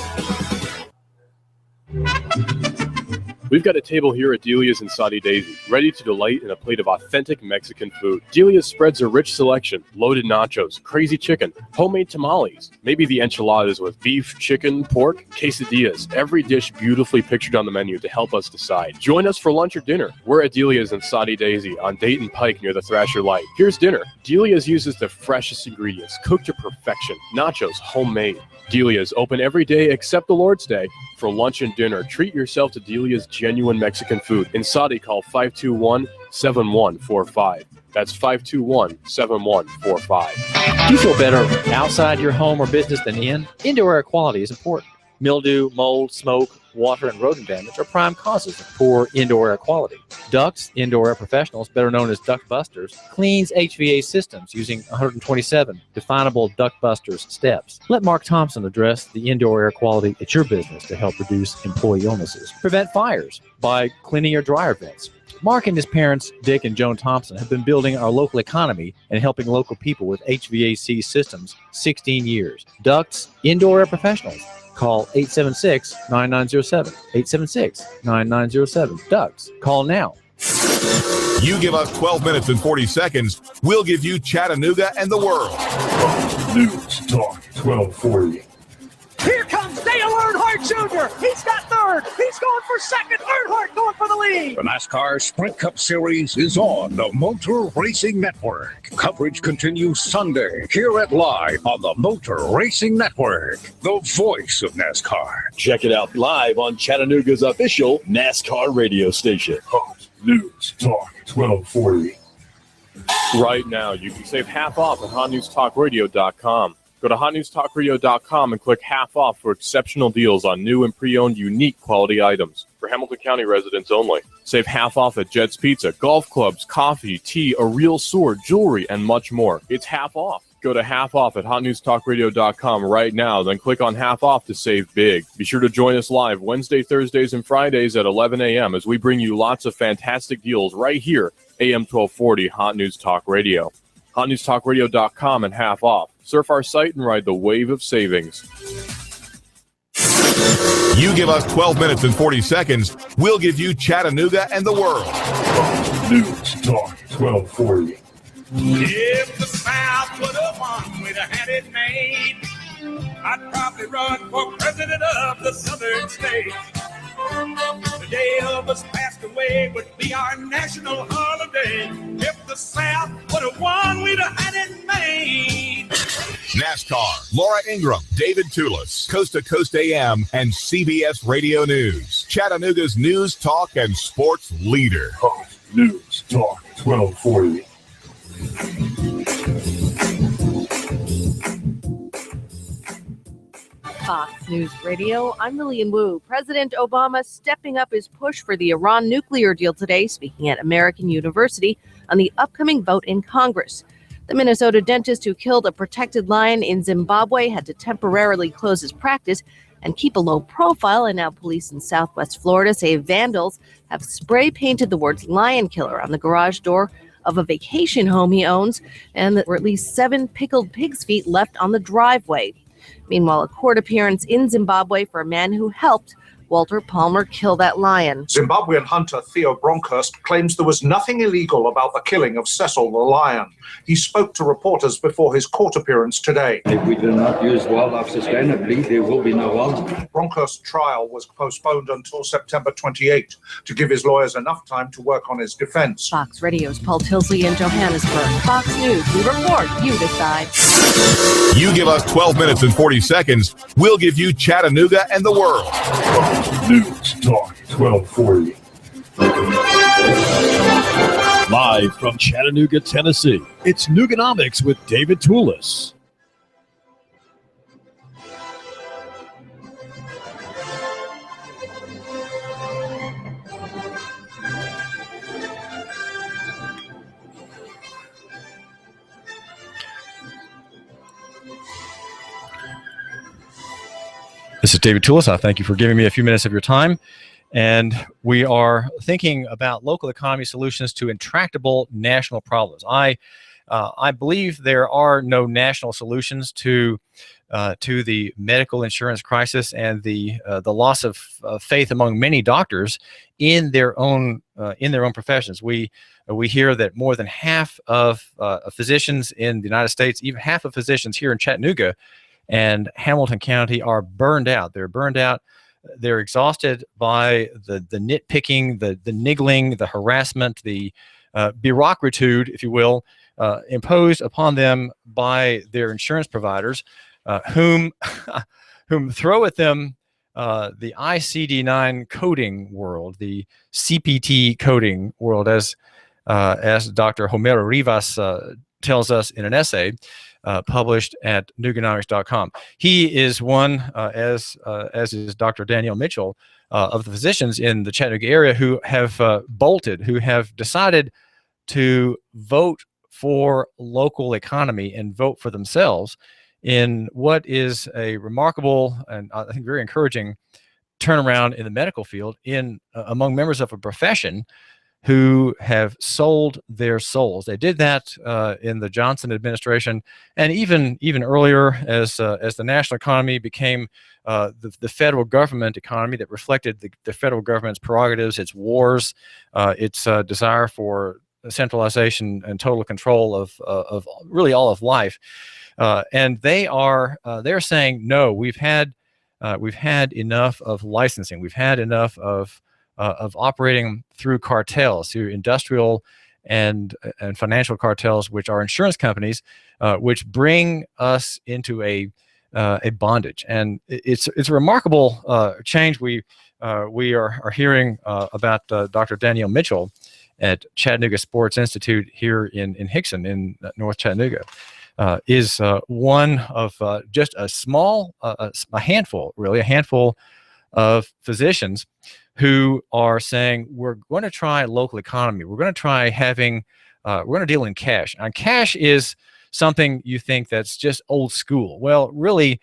We've got a table here at Delia's in Saudi Daisy, ready to delight in a plate of authentic Mexican food. Delia's spreads a rich selection, loaded nachos, crazy chicken, homemade tamales, maybe the enchiladas with beef, chicken, pork, quesadillas. Every dish beautifully pictured on the menu to help us decide. Join us for lunch or dinner. We're at Delia's in Saudi Daisy on Dayton Pike near the Thrasher Light. Here's dinner. Delia's uses the freshest ingredients, cooked to perfection. Nachos, homemade. Delia's open every day except the Lord's Day. For lunch and dinner, treat yourself to Delia's genuine Mexican food. In Saudi, call 521-7145. That's 521-7145. Do you feel better outside your home or business than in? Indoor air quality is important. Mildew, mold, smoke, water, and rodent damage are prime causes of poor indoor air quality. Ducts Indoor Air Professionals, better known as Duct Busters, cleans HVAC systems using 127 definable Duct Busters steps. Let Mark Thompson address the indoor air quality at your business to help reduce employee illnesses. Prevent fires by cleaning your dryer vents. Mark and his parents, Dick and Joan Thompson, have been building our local economy and helping local people with HVAC systems 16 years. Ducts Indoor Air Professionals. Call 876-9907. 876-9907. Ducks. Call now. You give us 12 minutes and 40 seconds, we'll give you Chattanooga and the world. News Talk 1240. Here comes Dale Earnhardt Jr. He's got third. He's going for second. Earnhardt going for the lead. The NASCAR Sprint Cup Series is on the Motor Racing Network. Coverage continues Sunday here at Live on the Motor Racing Network, the voice of NASCAR. Check it out live on Chattanooga's official NASCAR radio station. News Talk 1240. Right now, you can save half off at hotnewstalkradio.com. Go to hotnewstalkradio.com and click half off for exceptional deals on new and pre-owned unique quality items. For Hamilton County residents only. Save half off at Jet's Pizza, golf clubs, coffee, tea, a real sword, jewelry, and much more. It's half off. Go to half off at hotnewstalkradio.com right now. Then click on half off to save big. Be sure to join us live Wednesday, Thursdays, and Fridays at 11 a.m. as we bring you lots of fantastic deals right here, AM 1240 Hot News Talk Radio. Hotnewstalkradio.com and half off. Surf our site and ride the wave of savings. You give us 12 minutes and 40 seconds, we'll give you Chattanooga and the world. News Talk 1240. If the South would have won, we'd have had it made. I'd probably run for president of the southern states. The day Elvis passed away would be our national holiday. If the South would have won, we'd have had it made. NASCAR, Laura Ingraham, David Tulis, Coast to Coast AM, and CBS Radio News. Chattanooga's news, talk, and sports leader. News Talk 1240. Fox News Radio, I'm Lillian Wu. President Obama stepping up his push for the Iran nuclear deal today, speaking at American University on the upcoming vote in Congress. The Minnesota dentist who killed a protected lion in Zimbabwe had to temporarily close his practice and keep a low profile, and now police in Southwest Florida say vandals have spray painted the words "lion killer" on the garage door of a vacation home he owns, and there were at least 7 pickled pig's feet left on the driveway. Meanwhile, a court appearance in Zimbabwe for a man who helped Walter Palmer kill that lion. Zimbabwean hunter Theo Bronkhurst claims there was nothing illegal about the killing of Cecil the lion. He spoke to reporters before his court appearance today. If we do not use wildlife sustainably, there will be no wildlife. Bronkhurst's trial was postponed until September 28 to give his lawyers enough time to work on his defense. Fox Radio's Paul Tilsley in Johannesburg. Fox News, we report, you decide. You give us 12 minutes and 40 seconds, we'll give you Chattanooga and the world. News Talk 1240. Live from Chattanooga, Tennessee, it's Nooganomics with David Tulis. This is David Tulis. I thank you for giving me a few minutes of your time. And we are thinking about local economy solutions to intractable national problems. I believe there are no national solutions to the medical insurance crisis and the loss of faith among many doctors in their own professions. We hear that more than half of physicians in the United States, even half of physicians here in Chattanooga and Hamilton County, are burned out. They're burned out. They're exhausted by the nitpicking, the niggling, the harassment, the bureaucratitude, if you will, imposed upon them by their insurance providers, whom throw at them the ICD-9 coding world, the CPT coding world, as Dr. Homero Rivas tells us in an essay published at Nooganomics.com. He is one, as is Dr. Danielle Mitchell, of the physicians in the Chattanooga area who have bolted, who have decided to vote for local economy and vote for themselves in what is a remarkable and I think very encouraging turnaround in the medical field among members of a profession who have sold their souls. They did that in the Johnson administration, and even earlier, as the national economy became the federal government economy that reflected the federal government's prerogatives, its wars, its desire for centralization and total control of really all of life. And they're saying, no, we've had enough of licensing. We've had enough of operating through cartels, through industrial and financial cartels, which are insurance companies, which bring us into a bondage. And it's a remarkable change. We are hearing about Dr. Danielle Mitchell at Chattanooga Sports Institute here in Hickson in North Chattanooga. Is one of just a small, a handful of physicians who are saying, we're going to try local economy. We're going to try we're going to deal in cash. And cash is something you think that's just old school. Well, really,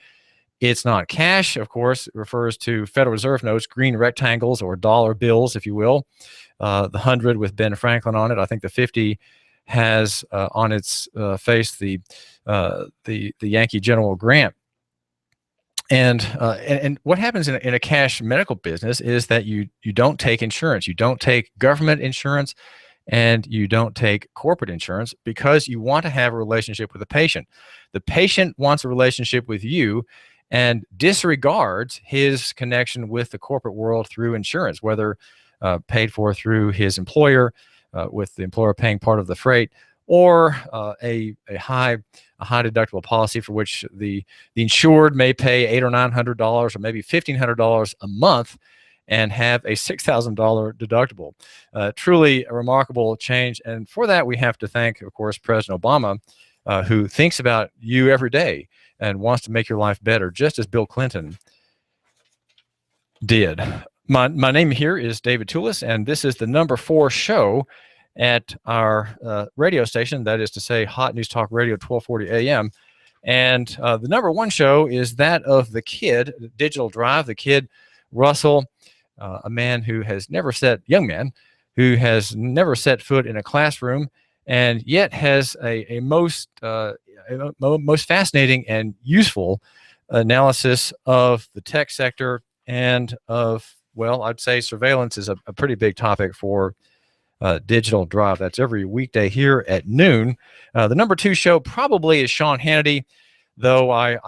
it's not. Cash, of course, refers to Federal Reserve notes, green rectangles or dollar bills, if you will. The 100 with Ben Franklin on it. I think the 50 has on its face the Yankee General Grant. And what happens in a cash medical business is that you don't take insurance. You don't take government insurance, and you don't take corporate insurance because you want to have a relationship with the patient. The patient wants a relationship with you and disregards his connection with the corporate world through insurance, whether paid for through his employer, with the employer paying part of the freight, or a high deductible policy for which the insured may pay $800 or $900 or maybe $1,500 a month and have a $6,000 deductible. Truly a remarkable change, and for that we have to thank, of course, President Obama, who thinks about you every day and wants to make your life better, just as Bill Clinton did. My name here is David Tulis, and this is the number 4 show at our radio station, that is to say Hot News Talk Radio 1240 AM. And the number 1 show is that of the kid, Digital Drive, the kid Russell, a man who has never young man, who has never set foot in a classroom, and yet has a most fascinating and useful analysis of the tech sector and of, well, I'd say surveillance is a pretty big topic for Digital Drive. That's every weekday here at noon. The number 2 show probably is Sean Hannity, though I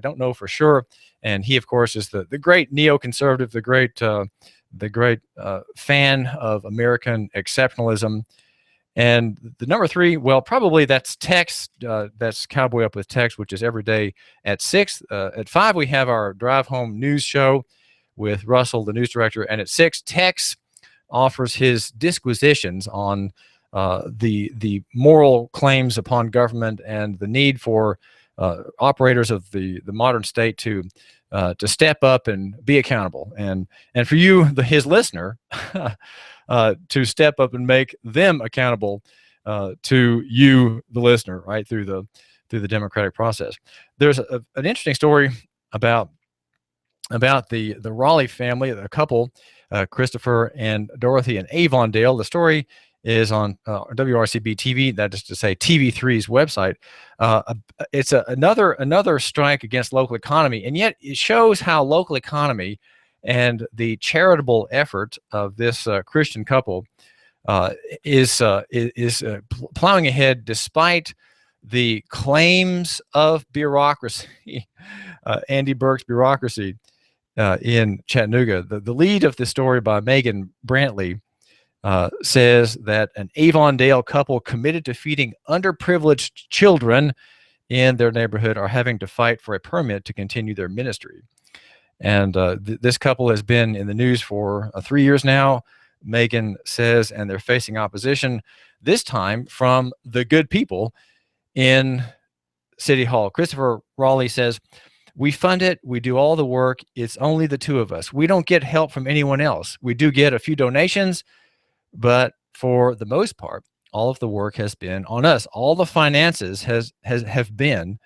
don't know for sure. And he, of course, is the great neoconservative, the great fan of American exceptionalism. And the number 3, well, probably that's Tex. That's Cowboy Up with Tex, which is every day at 6. At 5, we have our Drive Home News show with Russell, the news director. And at 6, Tex offers his disquisitions on the moral claims upon government and the need for operators of the modern state to step up and be accountable, and for you, his listener, to step up and make them accountable to you, the listener, right through the democratic process. There's an interesting story about the Raleigh family, a couple, Christopher and Dorothy in Avondale. The story is on WRCB TV, that is to say TV3's website. It's another strike against local economy, and yet it shows how local economy and the charitable effort of this Christian couple is plowing ahead despite the claims of bureaucracy, Andy Burke's bureaucracy in Chattanooga. The lead of the story by Megan Brantley says that an Avondale couple committed to feeding underprivileged children in their neighborhood are having to fight for a permit to continue their ministry. And this couple has been in the news for 3 years now, Megan says, and they're facing opposition, this time from the good people in City Hall. Christopher Raleigh says, "We fund it. We do all the work. It's only the 2 of us. We don't get help from anyone else. We do get a few donations, but for the most part, all of the work has been on us. All the finances have been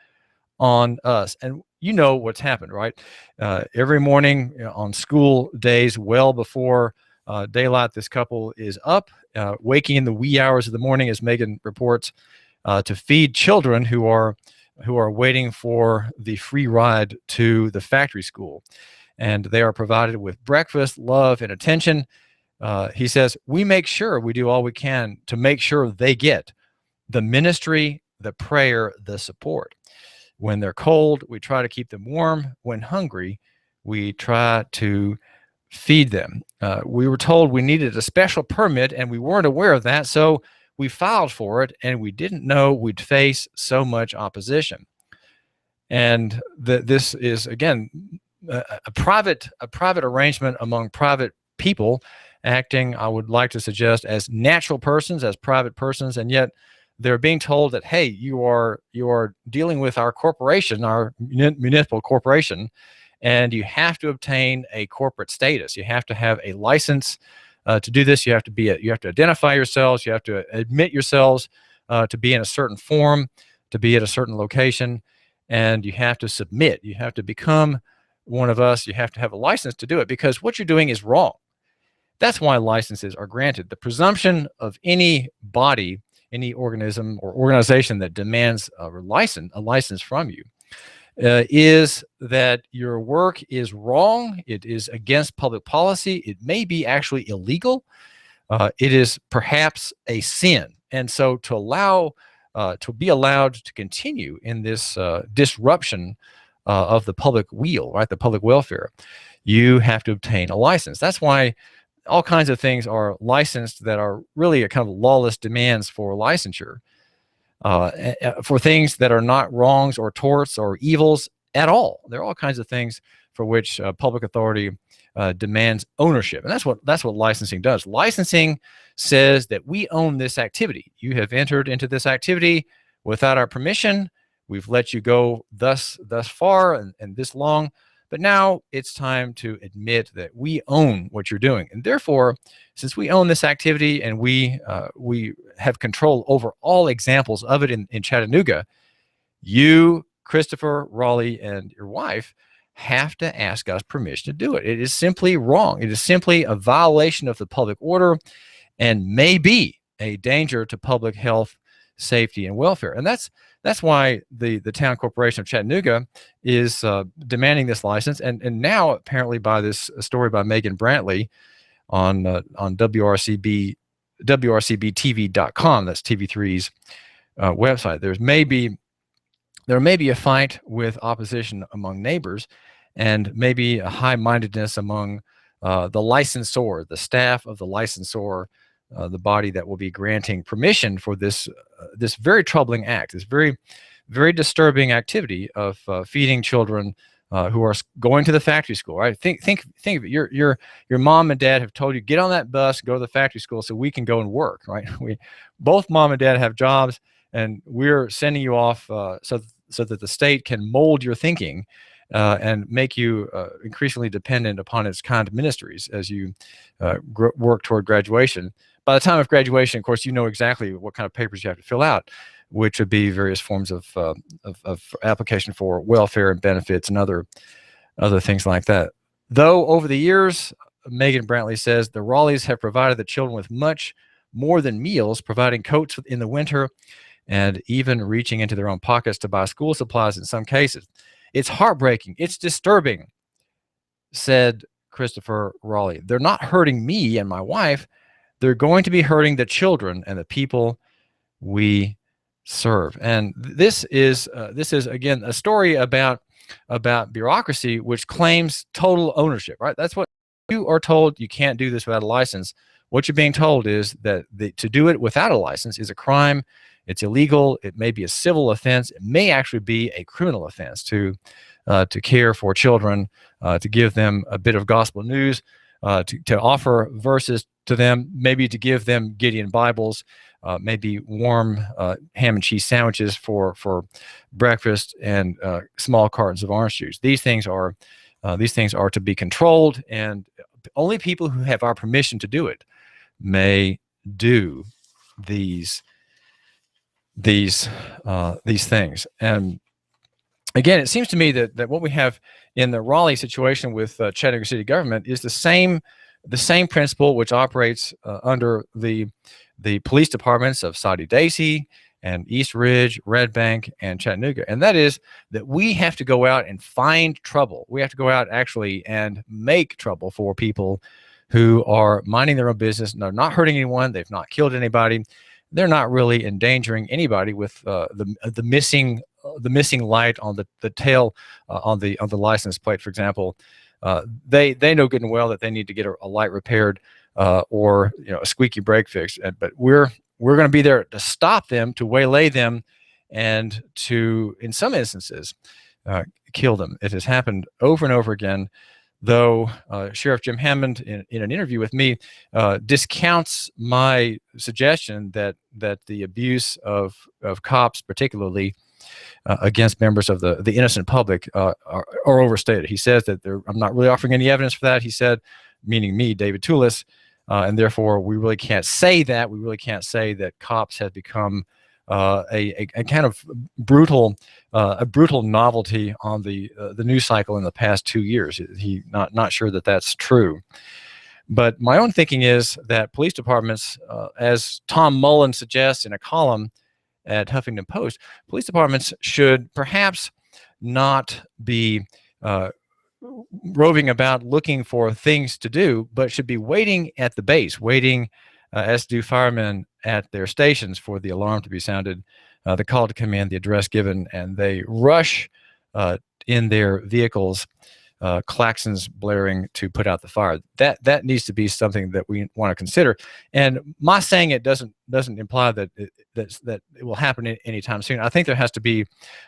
on us." And you know what's happened, right? Every morning on school days, well before daylight, this couple is up, waking in the wee hours of the morning, as Megan reports, to feed children who are waiting for the free ride to the factory school. And they are provided with breakfast, love, and attention. He says, "We make sure we do all we can to make sure they get the ministry, the prayer, the support. When they're cold, we try to keep them warm. When hungry, we try to feed them. We were told we needed a special permit, and we weren't aware of that, so we filed for it, and we didn't know we'd face so much opposition." And this is, again, a private arrangement among private people acting, I would like to suggest, as natural persons, as private persons, and yet they're being told that, hey, you are dealing with our corporation, our municipal corporation, and you have to obtain a corporate status. You have to have a license to do this. You have to identify yourselves. You have to admit yourselves to be in a certain form. to be at a certain location, and you have to submit. You have to become one of us. You have to have a license to do it, because what you're doing is wrong. That's why licenses are granted. The presumption of any body, any organism or organization that demands a license from you is that your work is wrong. It is against public policy. It may be actually illegal. It is perhaps a sin. And so to be allowed to continue in this disruption of the public weal, right, the public welfare, you have to obtain a license. That's why all kinds of things are licensed that are really a kind of lawless demands for licensure. For things that are not wrongs or torts or evils at all. There are all kinds of things for which public authority demands ownership, and that's what licensing does. Licensing says that we own this activity. You have entered into this activity without our permission. We've let you go thus far and this long, but now it's time to admit that we own what you're doing, and therefore, since we own this activity and we have control over all examples of it in Chattanooga, you, Christopher Raleigh, and your wife have to ask us permission to do it. It is simply wrong. It is simply a violation of the public order and may be a danger to public health, safety, and welfare. And that's why the town corporation of Chattanooga is demanding this license. And now apparently by this story by Megan Brantley on WRCBTV.com, that's TV3's website. There may be a fight with opposition among neighbors, and maybe a high-mindedness among the licensor, the staff of the licensor, the body that will be granting permission for this very troubling act, this very, very disturbing activity of feeding children who are going to the factory school. Right? Think of it. Your mom and dad have told you, get on that bus, go to the factory school, so we can go and work. Right? Both mom and dad have jobs, and we're sending you off so that the state can mold your thinking and make you increasingly dependent upon its kind ministries as you work toward graduation. By the time of graduation, of course, you know exactly what kind of papers you have to fill out, which would be various forms of application for welfare and benefits and other things like that. Though over the years, Megan Brantley says, the Raleighs have provided the children with much more than meals, providing coats in the winter and even reaching into their own pockets to buy school supplies in some cases. It's heartbreaking. It's disturbing, said Christopher Raleigh. They're not hurting me and my wife. They're going to be hurting the children and the people we serve. And this is again a story about bureaucracy, which claims total ownership. Right? That's what you are told. You can't do this without a license. What you're being told is that to do it without a license is a crime. It's illegal. It may be a civil offense. It may actually be a criminal offense to care for children, to give them a bit of gospel news, to offer verses to them, maybe to give them Gideon Bibles, maybe warm ham and cheese sandwiches for breakfast, and small cartons of orange juice. These things are to be controlled, and only people who have our permission to do it may do these things. And again, it seems to me that what we have in the Raleigh situation with Chattanooga city government is the same principle which operates under the police departments of Soddy-Daisy and East Ridge, Red Bank, and Chattanooga. And that is that we have to go out and find trouble. We have to go out actually and make trouble for people who are minding their own business. They're not hurting anyone. They've not killed anybody. They're not really endangering anybody with the missing light on the tail on the license plate, for example. They know good and well that they need to get a light repaired or a squeaky brake fixed. But we're going to be there to stop them, to waylay them, and to, in some instances, kill them. It has happened over and over again. Though Sheriff Jim Hammond, in an interview with me, discounts my suggestion that the abuse of cops, particularly against members of the innocent public, are overstated. He says that I'm not really offering any evidence for that. He said, meaning me, David Tulis, and therefore we really can't say that. We really can't say that cops have become a kind of brutal novelty on the news cycle in the past 2 years. He not sure that that's true. But my own thinking is that police departments, as Tom Mullen suggests in a column at Huffington Post, police departments should perhaps not be roving about looking for things to do, but should be waiting at the base, waiting as do firemen at their stations for the alarm to be sounded, the call to command, the address given, and they rush in their vehicles, claxons blaring to put out the fire. That needs to be something that we want to consider. And my saying it doesn't imply that it will happen anytime soon. I think there has to be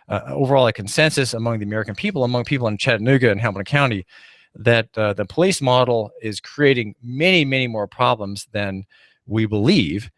overall a consensus among the American people, among people in Chattanooga and Hamilton County, that the police model is creating many, many more problems than we believe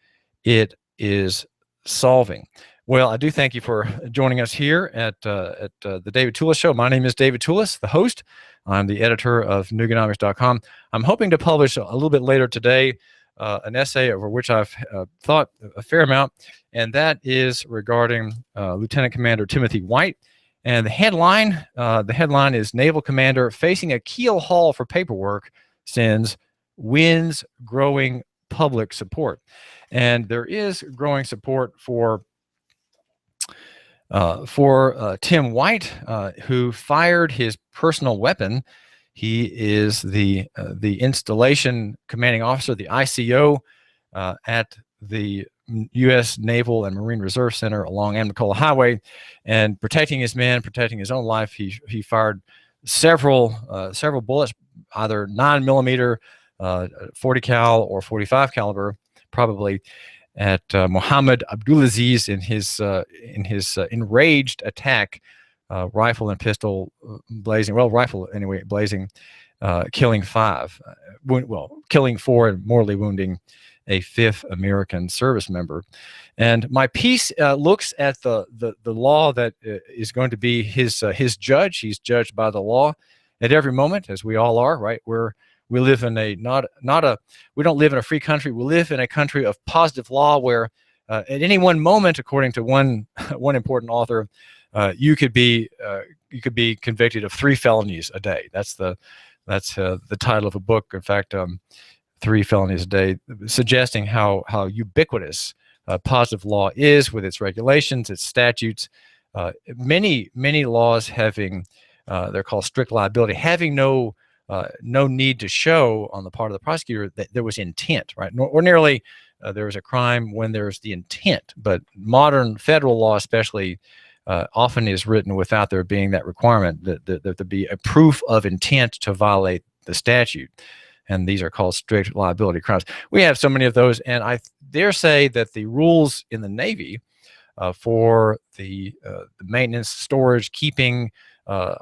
it is solving. Well, I do thank you for joining us here at the David Tulis Show. My name is David Tulis, the host. I'm the editor of Nooganomics.com. I'm hoping to publish a little bit later today an essay over which I've thought a fair amount, and that is regarding Lieutenant Commander Timothy White. And the headline is Naval Commander Facing a Keel Haul for Paperwork Sends Wins Growing Public Support. And there is growing support for Tim White, who fired his personal weapon. He is the installation commanding officer, the ICO, at the U.S. Naval and Marine Reserve Center along Amnicola Highway, and protecting his men, protecting his own life. He fired several bullets, either 9mm, 40 cal or 45 caliber, probably, at Mohammed Abdulazeez in his enraged attack, rifle and pistol blazing, rifle anyway, blazing, killing 5, killing 4 and mortally wounding a 5th American service member. And my piece looks at the law that is going to be his judge. He's judged by the law at every moment, as we all are, right? We live in we don't live in a free country. We live in a country of positive law where at any one moment, according to one important author, you could be convicted of 3 felonies a day. That's the title of a book. In fact, 3 felonies a day, suggesting how ubiquitous positive law is with its regulations, its statutes. Many laws having they're called strict liability, having no need to show on the part of the prosecutor that there was intent, right? Ordinarily, there is a crime when there's the intent, but modern federal law especially often is written without there being that requirement, that there be a proof of intent to violate the statute. And these are called strict liability crimes. We have so many of those, and I dare say that the rules in the Navy for the maintenance, storage, keeping,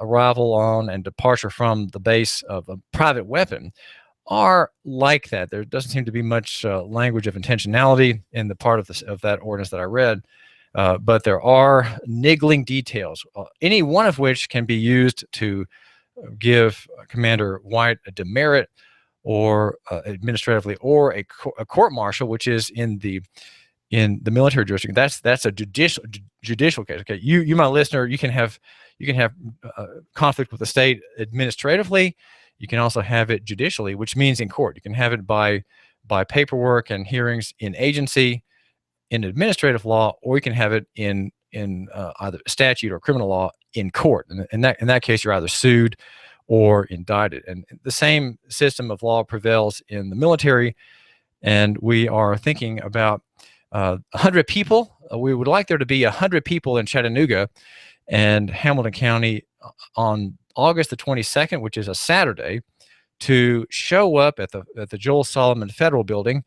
arrival on and departure from the base of a private weapon are like that. There doesn't seem to be much language of intentionality in the part of that ordinance that I read, but there are niggling details, any one of which can be used to give Commander White a demerit, or administratively, or a court-martial, which is in the military jurisdiction. That's a judicial case. Okay, you my listener, you can have conflict with the state administratively. You can also have it judicially, which means in court. You can have it by paperwork and hearings in agency, in administrative law, or you can have it in either statute or criminal law in court. And in that case, you're either sued or indicted. And the same system of law prevails in the military. And we are thinking about 100 people. We would like there to be 100 people in Chattanooga and Hamilton County on August the 22nd, which is a Saturday, to show up at the Joel Solomon Federal Building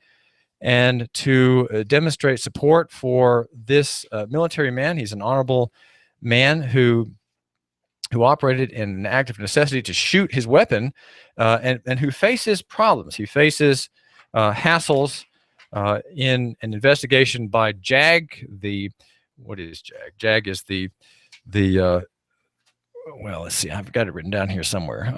and to demonstrate support for this military man. He's an honorable man who operated in an act of necessity to shoot his weapon, and who faces problems. He faces hassles in an investigation by JAG. What is JAG? JAG is well, let's see, I've got it written down here somewhere.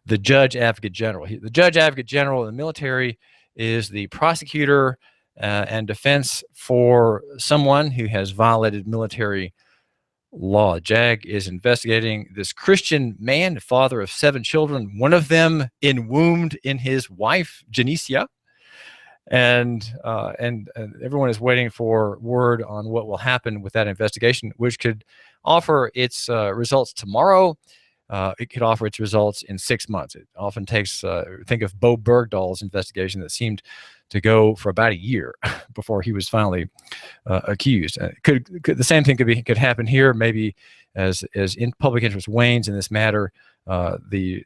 The Judge Advocate General. The Judge Advocate General in the military is the prosecutor and defense for someone who has violated military law. JAG is investigating this Christian man, father of 7 children, one of them enwombed in his wife, Janicia. And everyone is waiting for word on what will happen with that investigation, which could offer its results tomorrow. It could offer its results in 6 months. It often takes, think of Bo Bergdahl's investigation that seemed to go for about a year before he was finally accused. Could the same thing could happen here? Maybe as in public interest wanes in this matter, the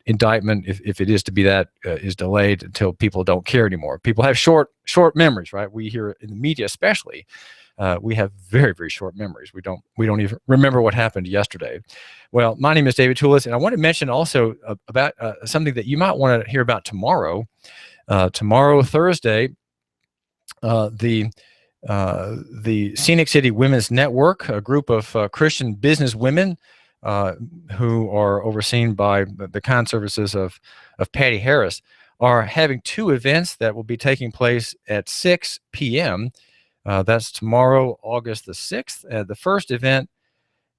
indictment, if it is to be that, is delayed until people don't care anymore. People have short memories, right? We hear in the media, especially, we have very, very short memories. We don't even remember what happened yesterday. Well, my name is David Tulis, and I want to mention also about something that you might want to hear about tomorrow. Tomorrow, Thursday, the Scenic City Women's Network, a group of Christian business women who are overseen by the kind services of Patty Harris, are having 2 events that will be taking place at 6 p.m. That's tomorrow, August the 6th. The first event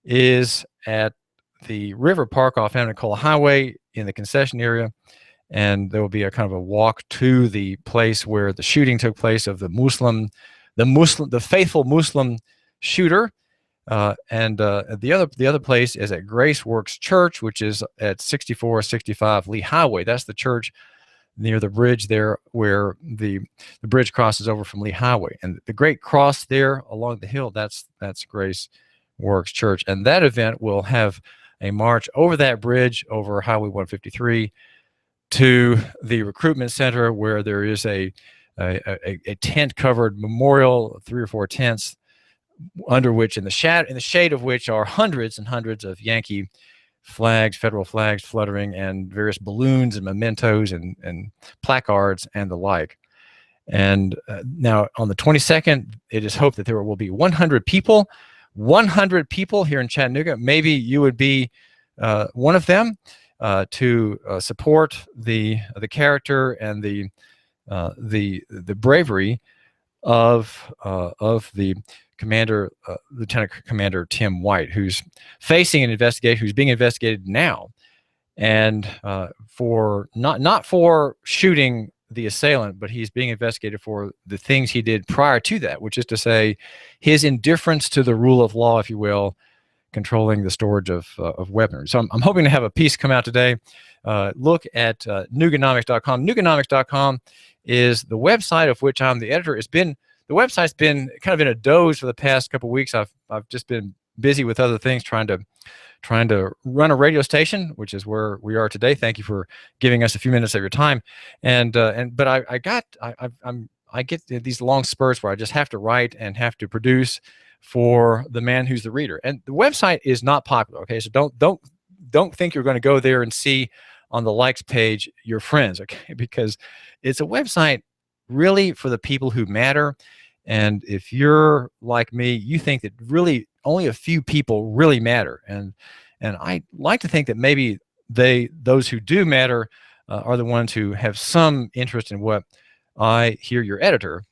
is at the River Park off Anacola Highway in the concession area, and there will be a kind of a walk to the place where the shooting took place of the faithful Muslim shooter. And the other place is at Grace Works Church, which is at 6465 Lee Highway. That's the church near the bridge there where the bridge crosses over from Lee Highway. And the great cross there along the hill, that's Grace Works Church. And that event will have a march over that bridge over Highway 153 to the recruitment center, where there is a tent-covered memorial, 3 or 4 tents, under which, in the shade of which, are hundreds and hundreds of Yankee flags, federal flags fluttering, and various balloons and mementos and placards and the like. And now on the 22nd, it is hoped that there will be 100 people here in Chattanooga. Maybe you would be one of them, to support the character and the bravery of the commander, Lieutenant Commander Tim White, who's facing an investigation, who's being investigated now, and for not for shooting the assailant, but he's being investigated for the things he did prior to that, which is to say, his indifference to the rule of law, if you will, controlling the storage of weapons. So I'm hoping to have a piece come out today. Look at Nooganomics.com. Nooganomics.com is the website of which I'm the editor. The website's been kind of in a doze for the past couple of weeks. I've just been busy with other things, trying to run a radio station, which is where we are today. Thank you for giving us a few minutes of your time. But I get these long spurts where I just have to write and have to produce for the man who's the reader. And the website is not popular. Okay, so don't think you're going to go there and see on the likes page your friends. Okay, because it's a website really for the people who matter. And if you're like me, you think that really only a few people really matter. And I like to think that maybe those who do matter are the ones who have some interest in what I hear your editor,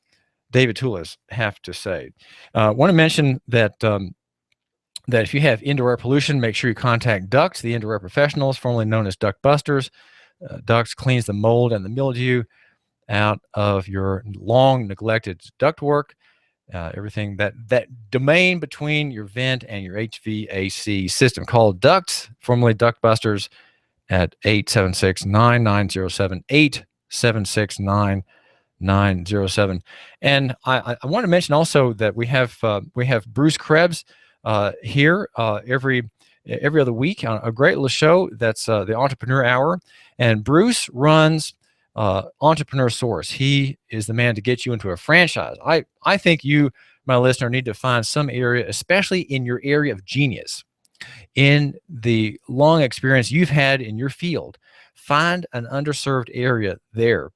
David Tulis, have to say. I want to mention that that if you have indoor air pollution, make sure you contact Ducts, the indoor air professionals, formerly known as Duct Busters. Ducts cleans the mold and the mildew out of your long neglected ductwork, everything that domain between your vent and your HVAC system. Call Ducts, formerly Duct Busters, at 876-9907, 876-9907. And I want to mention also that we have Bruce Krebs here every other week on a great little show that's the Entrepreneur Hour. And Bruce runs Entrepreneur Source. He is the man to get you into a franchise. I think you, my listener, need to find some area, especially in your area of genius, in the long experience you've had in your field. Find an underserved area there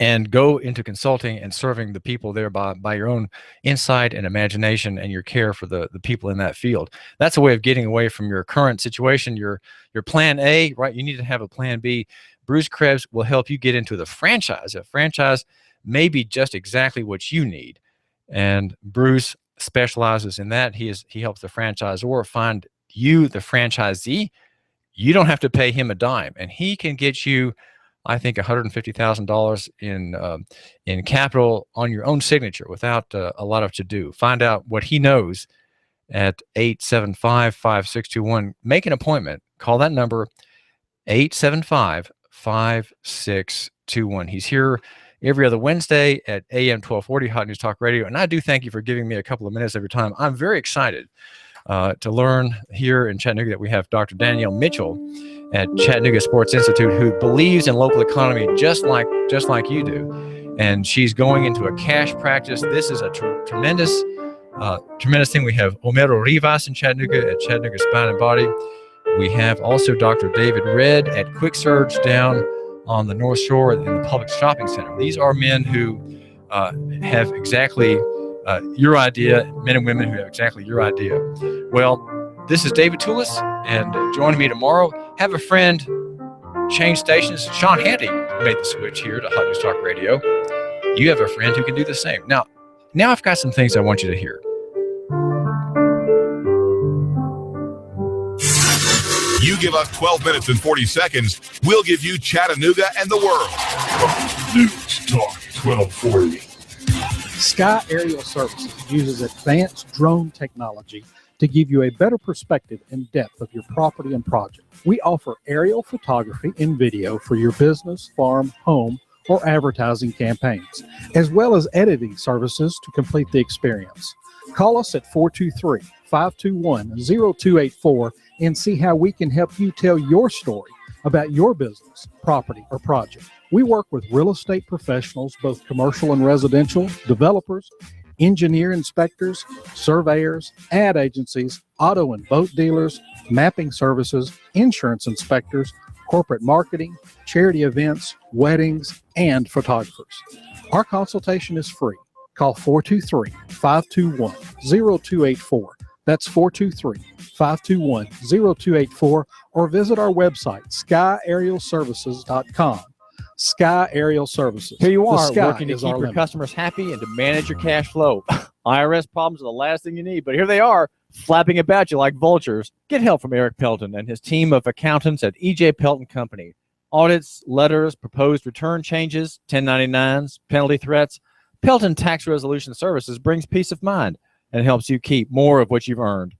and go into consulting and serving the people there by your own insight and imagination and your care for the people in that field. That's a way of getting away from your current situation, your plan A, right? You need to have a plan B. Bruce Krebs will help you get into the franchise, a franchise may be just exactly what you need. And Bruce specializes in that. He helps the franchisor find you, the franchisee. You don't have to pay him a dime, and he can get you, I think, $150,000 in capital on your own signature without a lot of to-do. Find out what he knows at 875-5621. Make an appointment. Call that number, 875-5621. He's here every other Wednesday at AM 1240 Hot News Talk Radio. And I do thank you for giving me a couple of minutes every time. I'm very excited to learn here in Chattanooga that we have Dr. Danielle Mitchell at Chattanooga Sports Institute, who believes in local economy just like you do. And she's going into a cash practice. This is a tremendous thing. We have Homero Rivas in Chattanooga at Chattanooga Spine and Body. We have also Dr. David Red at Quick Surge down on the North Shore in the Public Shopping Center. These are men who have exactly your idea, men and women who have exactly your idea. Well, this is David Tulis, and join me tomorrow. Have a friend change stations. Sean Hannity made the switch here to Hot News Talk Radio. You have a friend who can do the same. Now I've got some things I want you to hear. You give us 12 minutes and 40 seconds, we'll give you Chattanooga and the world. News Talk 1240. Sky Aerial Services uses advanced drone technology to give you a better perspective and depth of your property and project. We offer aerial photography and video for your business, farm, home, or advertising campaigns, as well as editing services to complete the experience. Call us at 423-521-0284 and see how we can help you tell your story about your business, property, or project. We work with real estate professionals, both commercial and residential, developers, engineer inspectors, surveyors, ad agencies, auto and boat dealers, mapping services, insurance inspectors, corporate marketing, charity events, weddings, and photographers. Our consultation is free. Call 423-521-0284. That's 423-521-0284, or visit our website, skyaerialservices.com. Sky Aerial Services. Here you are, working to is keep our your limit. customers happy and to manage your cash flow. IRS problems are the last thing you need, but here they are, flapping about you like vultures. Get help from Eric Pelton and his team of accountants at E.J. Pelton Company. Audits, letters, proposed return changes, 1099s, penalty threats. Pelton Tax Resolution Services brings peace of mind and helps you keep more of what you've earned.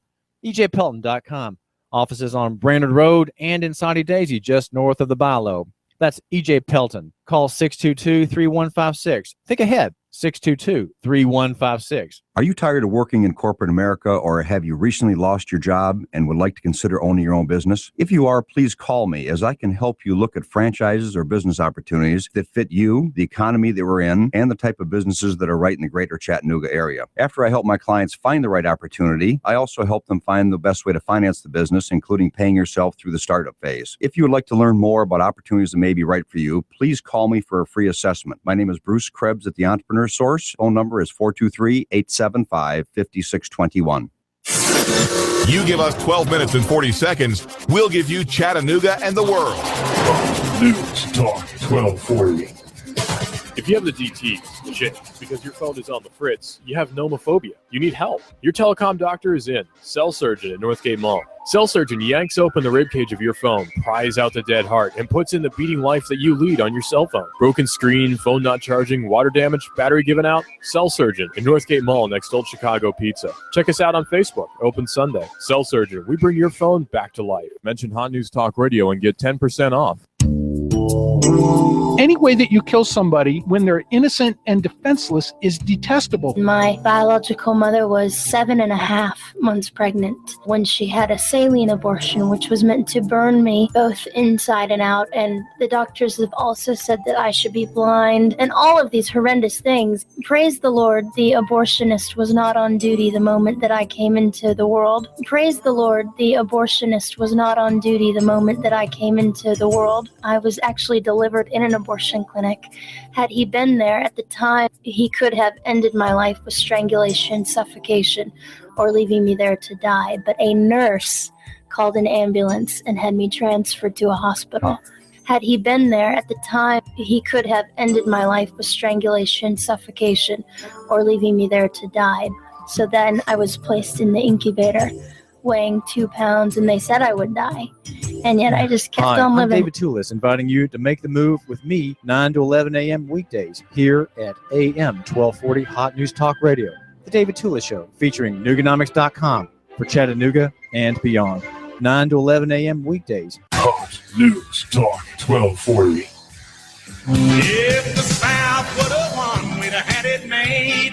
EJPelton.com. Offices on Brainerd Road and in Saudi Daisy, just north of the Bilo. That's E.J. Pelton. Call 622-3156. Think ahead. 622-3156. Are you tired of working in corporate America, or have you recently lost your job and would like to consider owning your own business? If you are, please call me, as I can help you look at franchises or business opportunities that fit you, the economy that we're in, and the type of businesses that are right in the greater Chattanooga area. After I help my clients find the right opportunity, I also help them find the best way to finance the business, including paying yourself through the startup phase. If you would like to learn more about opportunities that may be right for you, please call me for a free assessment. My name is Bruce Krebs at the Entrepreneur Source. Phone number is 423-875-5621. You give us 12 minutes and 40 seconds, we'll give you Chattanooga and the world. News Talk 1240. If you have the DTs, the shakes, because your phone is on the fritz, you have nomophobia. You need help. Your telecom doctor is in. Cell Surgeon at Northgate Mall. Cell Surgeon yanks open the ribcage of your phone, pries out the dead heart, and puts in the beating life that you lead on your cell phone. Broken screen, phone not charging, water damage, battery given out? Cell Surgeon in Northgate Mall next to Old Chicago Pizza. Check us out on Facebook. Open Sunday. Cell Surgeon. We bring your phone back to life. Mention Hot News Talk Radio and get 10% off. Any way that you kill somebody when they're innocent and defenseless is detestable. My biological mother was 7.5 months pregnant when she had a saline abortion, which was meant to burn me both inside and out. And the doctors have also said that I should be blind and all of these horrendous things. Praise the Lord, the abortionist was not on duty the moment that I came into the world. Praise the Lord, the abortionist was not on duty the moment that I came into the world. I was actually delivered in an abortion clinic. Had he been there at the time, he could have ended my life with strangulation, suffocation, or leaving me there to die. But a nurse called an ambulance and had me transferred to a hospital. Had he been there at the time, he could have ended my life with strangulation, suffocation, or leaving me there to die. So then I was placed in the incubator, weighing 2 pounds, and they said I would die. And yet I just kept on living. I'm David Tulis, inviting you to make the move with me 9 to 11 a.m. weekdays here at AM 1240 Hot News Talk Radio. The David Tulis Show, featuring Nooganomics.com for Chattanooga and beyond. 9 to 11 a.m. weekdays. Hot News Talk 1240. If the South would have won, we'd have had it made.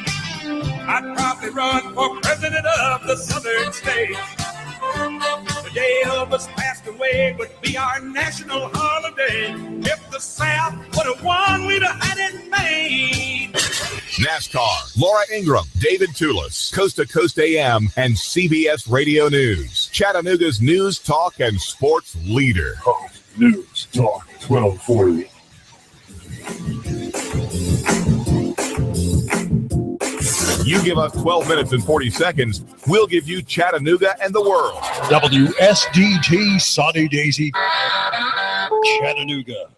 I'd probably run for president of the southern states. The day Elvis passed away would be our national holiday. If the South would have won, we'd have had it made. NASCAR, Laura Ingraham, David Tulis, Coast to Coast AM, and CBS Radio News. Chattanooga's news, talk, and sports leader. Hot News Talk 1240. You give us 12 minutes and 40 seconds, we'll give you Chattanooga and the world. WSDT Sunny Daisy, Chattanooga.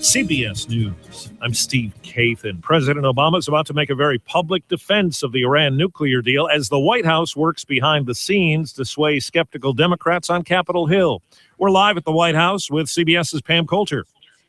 CBS News. I'm Steve Kathan. President Obama is about to make a very public defense of the Iran nuclear deal as the White House works behind the scenes to sway skeptical Democrats on Capitol Hill. We're live at the White House with CBS's Pam Coulter.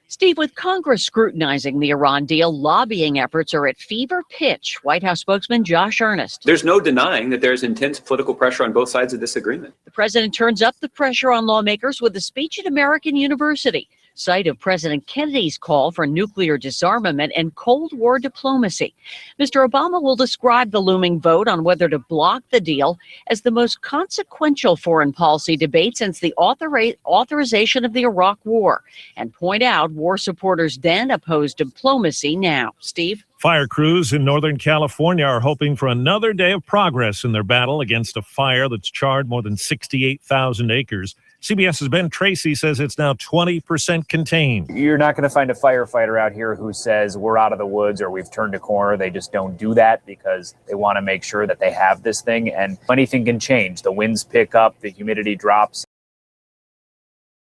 Steve, with Congress scrutinizing the Iran deal, lobbying efforts are at fever pitch. White House spokesman Josh Earnest. There's no denying that there's intense political pressure on both sides of this agreement. The president turns up the pressure on lawmakers with a speech at American University, site of President Kennedy's call for nuclear disarmament and Cold War diplomacy. Mr. Obama will describe the looming vote on whether to block the deal as the most consequential foreign policy debate since the authorization of the Iraq War, and point out war supporters then opposed diplomacy now. Steve? Fire crews in Northern California are hoping for another day of progress in their battle against a fire that's charred more than 68,000 acres. CBS's Ben Tracy says it's now 20% contained. You're not going to find a firefighter out here who says we're out of the woods or we've turned a corner. They just don't do that because they want to make sure that they have this thing. And anything can change. The winds pick up, the humidity drops.